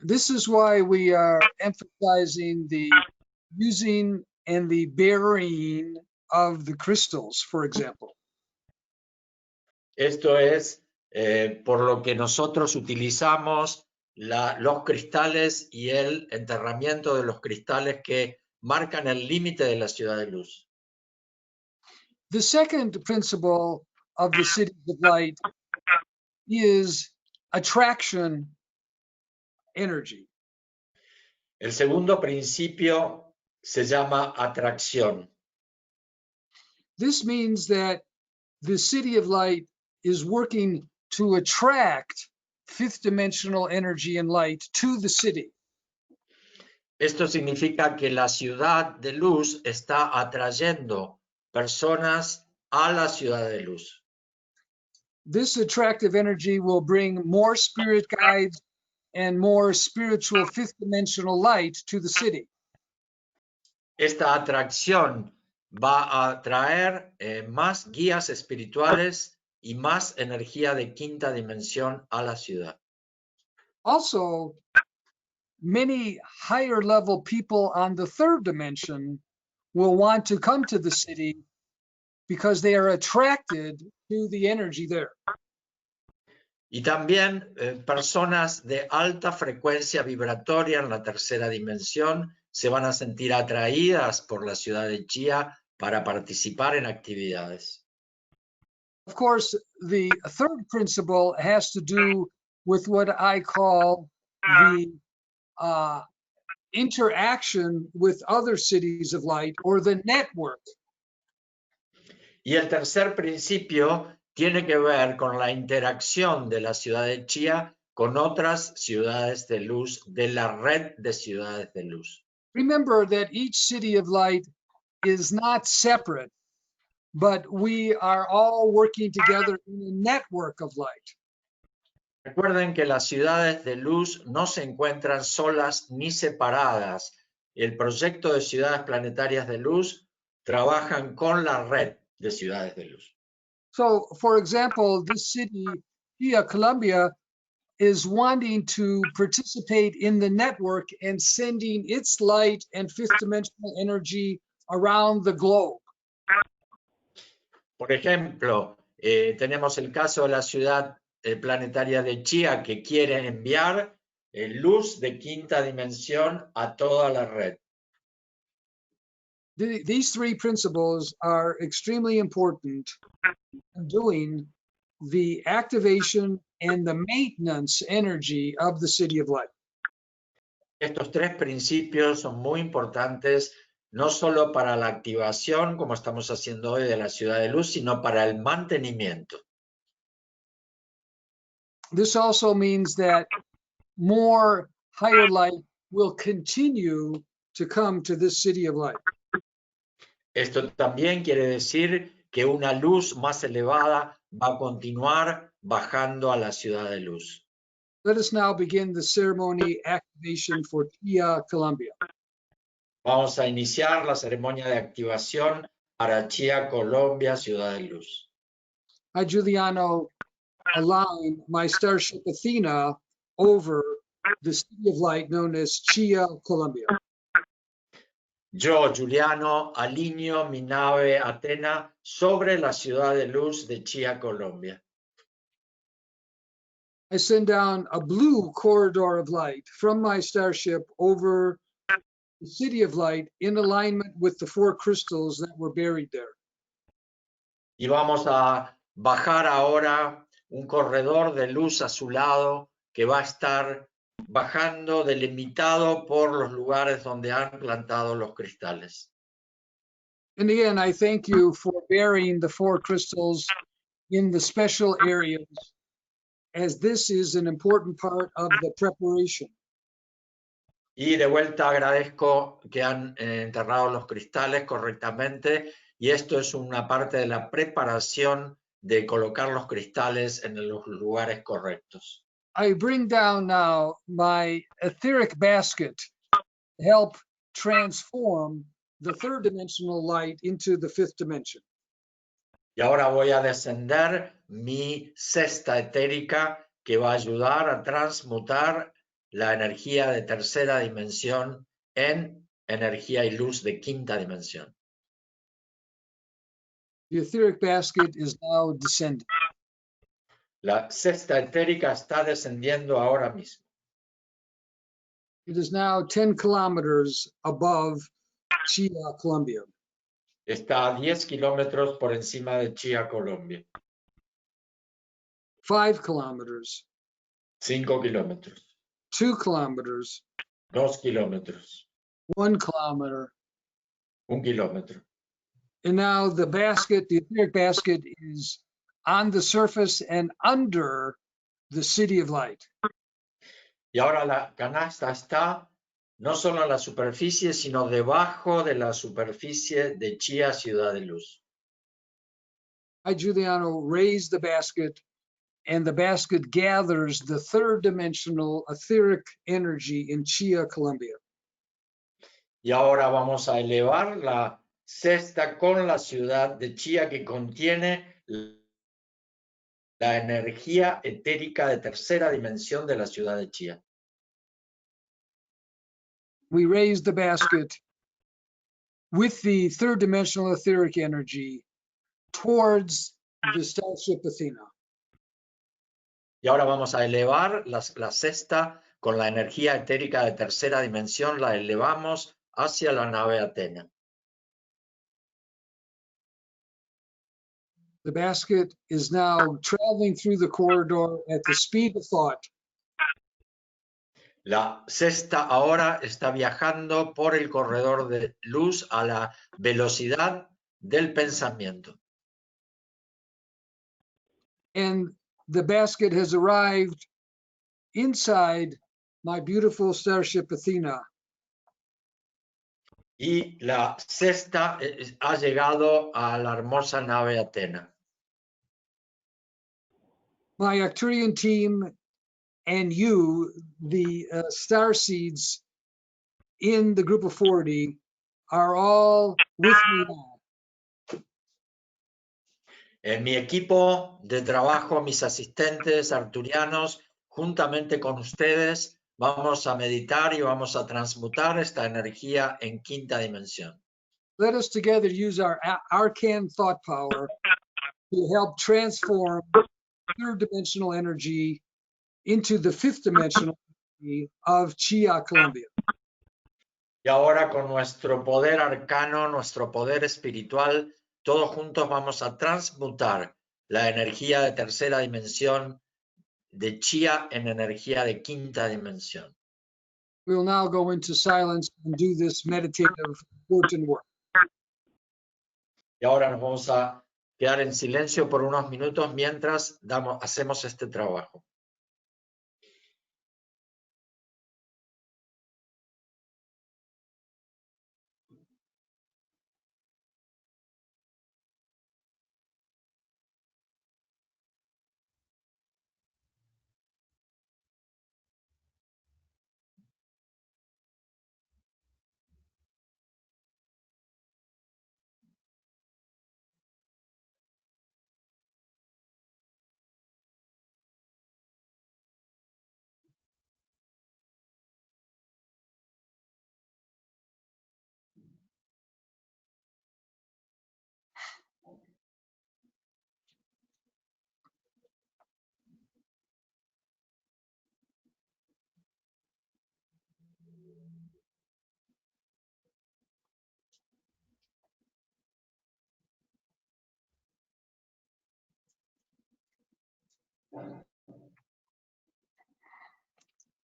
This is why we are emphasizing the using and the burying of the crystals, for example. Esto es por lo que nosotros utilizamos los cristales y el enterramiento de los cristales que marcan el límite de la ciudad de luz. The second principle of the cities of light is attraction energy. El segundo principio se llama atracción. This means that the city of light is working to attract fifth dimensional energy and light to the city. Esto significa que la ciudad de luz está atrayendo personas a la ciudad de luz. This attractive energy will bring more spirit guides and more spiritual fifth dimensional light to the city. Esta atracción va a traer más guías espirituales y más energía de quinta dimensión a la ciudad. Also, many higher level people on the third dimension will want to come to the city because they are attracted to the energy there. Y también personas de alta frecuencia vibratoria en la tercera dimensión se van a sentir atraídas por la ciudad de Chia para participar en actividades. Of course, the third principle has to do with what I call the interaction with other cities of light, or the network. Y el tercer principio tiene que ver con la interacción de la ciudad de Chia con otras ciudades de luz, de la red de ciudades de luz. Remember that each city of light is not separate, but we are all working together in a network of light. Recuerden que las ciudades de luz no se encuentran solas ni separadas. El proyecto de ciudades planetarias de luz trabajan con la red de ciudades de luz. So, for example, this city, Chia, Colombia, is wanting to participate in the network and sending its light and fifth dimensional energy around the globe. Por ejemplo, tenemos el caso de la ciudad planetaria de Chia que quiere enviar luz de quinta dimensión a toda la red. These three principles are extremely important in doing the activation and the maintenance energy of the city of light. Estos tres principios son muy importantes, no solo para la activación, como estamos haciendo hoy de la ciudad de luz, sino para el mantenimiento. This also means that more higher light will continue to come to this city of light. Esto también quiere decir que una luz más elevada va a continuar bajando a la ciudad de luz. Let us now begin the ceremony activation for Chia, Colombia. Vamos a iniciar la ceremonia de activación para Chia, Colombia, ciudad de luz. I, Giuliano, align my starship Athena over the city of light known as Chia, Colombia. Yo, Giuliano, alineo mi nave Atena sobre la ciudad de luz de Chia, Colombia. I send down a blue corridor of light from my starship over the city of light in alignment with the 4 crystals that were buried there. Y vamos a bajar ahora un corredor de luz azulado que va a estar bajando delimitado por los lugares donde han plantado los cristales. And again, I thank you for burying the 4 crystals in the special areas, as this is an important part of the preparation. Y de vuelta agradezco que han enterrado los cristales correctamente y esto es una parte de la preparación de colocar los cristales en los lugares correctos. I bring down now my etheric basket to help transform the 3rd dimensional light into the 5th dimension. Y ahora voy a descender mi cesta etérica que va a ayudar a transmutar la energía de 3ª dimensión en energía y luz de 5ª dimensión. The etheric basket is now descending. La cesta etérica está descendiendo ahora mismo. It is now 10 kilometers above Chia, Colombia. Está a 10 kilómetros por encima de Chia, Colombia. 5 kilometers, 5 kilómetros, 2 kilometers, 2 kilómetros, 1 kilometer. 1 kilómetro. And now the basket, the etheric basket, is on the surface and under the city of light. Y ahora la canasta está no solo en la superficie, sino debajo de la superficie de Chia, ciudad de luz. I, Giuliano, raise the basket, and the basket gathers the 3rd dimensional etheric energy in Chia, Colombia. Y ahora vamos a elevar la cesta con la ciudad de Chia que contiene la energía etérica de 3ª dimensión de la ciudad de Chia. We raise the basket with the 3rd dimensional etheric energy towards the starship Athena. Y ahora vamos a elevar la cesta con la energía etérica de 3ª dimensión, la elevamos hacia la nave Atena. The basket is now traveling through the corridor at the speed of thought. La cesta ahora está viajando por el corredor de luz a la velocidad del pensamiento. And the basket has arrived inside my beautiful starship Athena. Y la cesta ha llegado a la hermosa nave Atena. My Arcturian team and you, the star seeds in the group of 40, are all with me now. En mi equipo de trabajo, mis asistentes arcturianos, juntamente con ustedes, vamos a meditar y vamos a transmutar esta energía en 5ª dimensión. Let us together use our arcane thought power to help transform 3rd dimensional energy into the 5th dimensional energy of Chia, Colombia. Y ahora con nuestro poder arcano, nuestro poder espiritual, todos juntos vamos a transmutar la energía de 3ª dimensión de Chia en energía de 5ª dimensión. We will now go into silence and do this meditative important work. Y ahora nos vamos a quedar en silencio por unos minutos mientras hacemos este trabajo.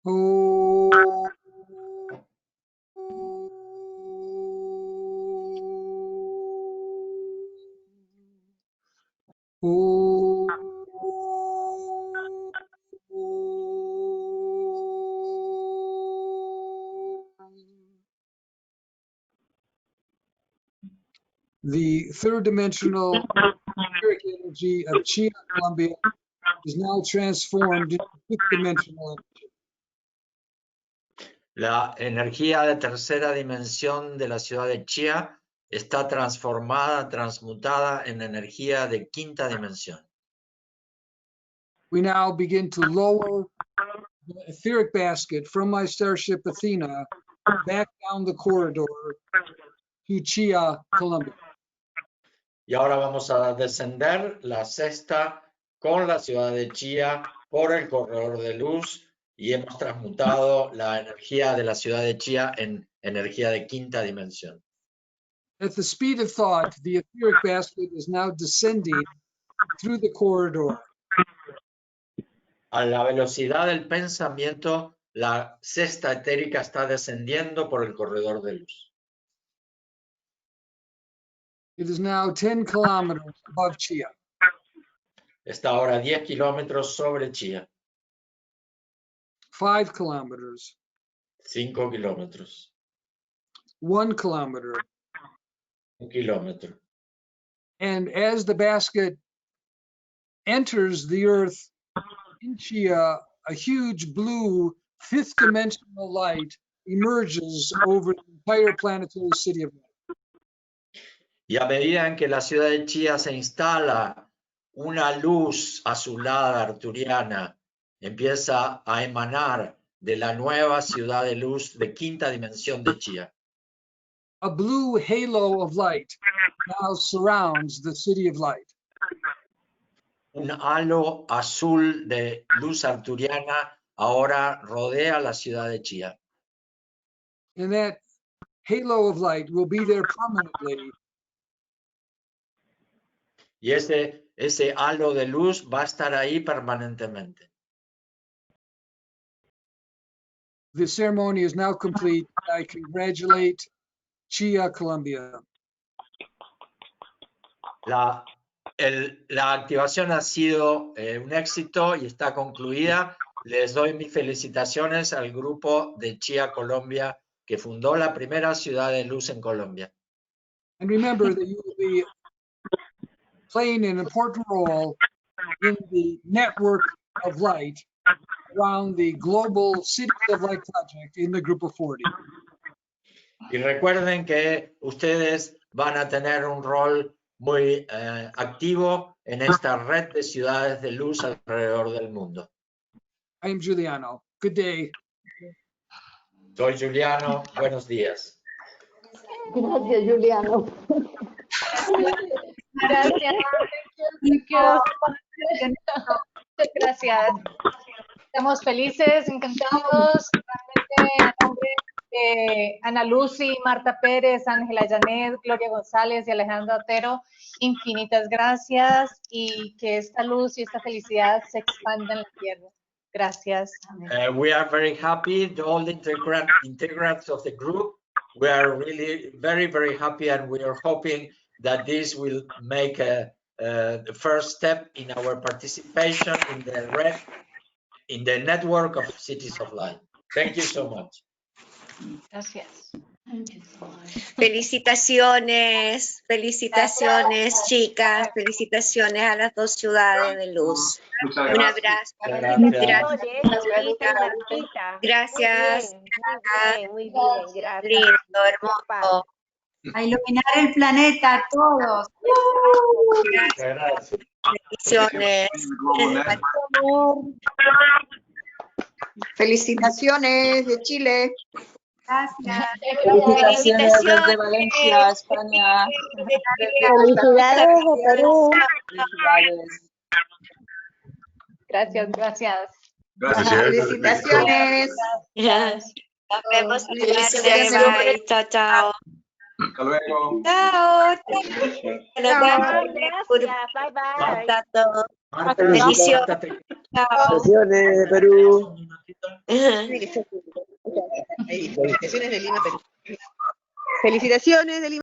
Oh. Oh. The third dimensional etheric energy of Chia, Colombia, is now transformed into fifth dimensional energy. La energía de tercera dimensión de la ciudad de Chia está transformada, transmutada en energía de quinta dimensión. We now begin to lower the etheric basket from my starship Athena back down the corridor to Chia, Colombia. Y ahora vamos a descender la cesta con la ciudad de Chia por el corredor de luz y hemos transmutado la energía de la ciudad de Chia en energía de quinta dimensión. At the speed of thought, the etheric basket is now descending through the corridor. A la velocidad del pensamiento, la cesta etérica está descendiendo por el corredor de luz. It is now 10 kilometers above Chia. Está ahora 10 kilómetros sobre Chia, 5 kilometers, 5 kilómetros, 1 kilometer. 1 kilómetro. And as the basket enters the earth in Chia, a huge blue fifth dimensional light emerges over the entire planetary city of light. Y a medida en que la ciudad de Chia se instala, una luz azulada arcturiana empieza a emanar de la nueva ciudad de luz de quinta dimensión de Chia. A blue halo of light now surrounds the city of light. Un halo azul de luz arcturiana ahora rodea la ciudad de Chia. And that halo of light will be there permanently Y ese halo de luz va a estar ahí permanentemente. The ceremony is now complete. I congratulate Chia, Colombia. La activación ha sido un éxito y está concluida. Les doy mis felicitaciones al grupo de Chia, Colombia, que fundó la primera ciudad de luz en Colombia. And remember that you will be playing an important role in the network of light around the global Cities of Light project in the group of 40. Y recuerden que ustedes van a tener un rol muy activo en esta red de ciudades de luz alrededor del mundo. I am Giuliano. Good day. Soy Giuliano, buenos días. Gracias, Juliano. Gracias. Muchas gracias. Estamos felices, encantados. Realmente, a nombre de Ana Lucy, Marta Pérez, Ángela Janet, Gloria González y Alejandro Otero, infinitas gracias y que esta luz y esta felicidad se expanda en la tierra. Gracias. We are very happy, all the integrants of the group. We are really very, very happy, and we are hoping that this will make the first step in our participation in the network of Cities of Light. Thank you so much. Gracias. Felicitaciones, felicitaciones, chicas, felicitaciones a las dos ciudades de luz. Muchas Un gracias. abrazo. Gracias. Muy bien, gracias. Lindo, hermoso. A iluminar el planeta a todos. Gracias. Bendiciones. Felicitaciones de Chile. Gracias. Felicitaciones desde Valencia, España. Felicidades de Perú. Felicidades. Gracias, gracias. Gracias. Felicitaciones. Nos vemos en la tarde. Bye. Chao, chao. Hasta luego. Chao. Gracias. Bye bye. Chao. Marta, Bendiciones. Marta, Chao. Felicitaciones, Perú. un minutito. Ajá. Felicitaciones de Lima, Perú. Felicitaciones de Lima.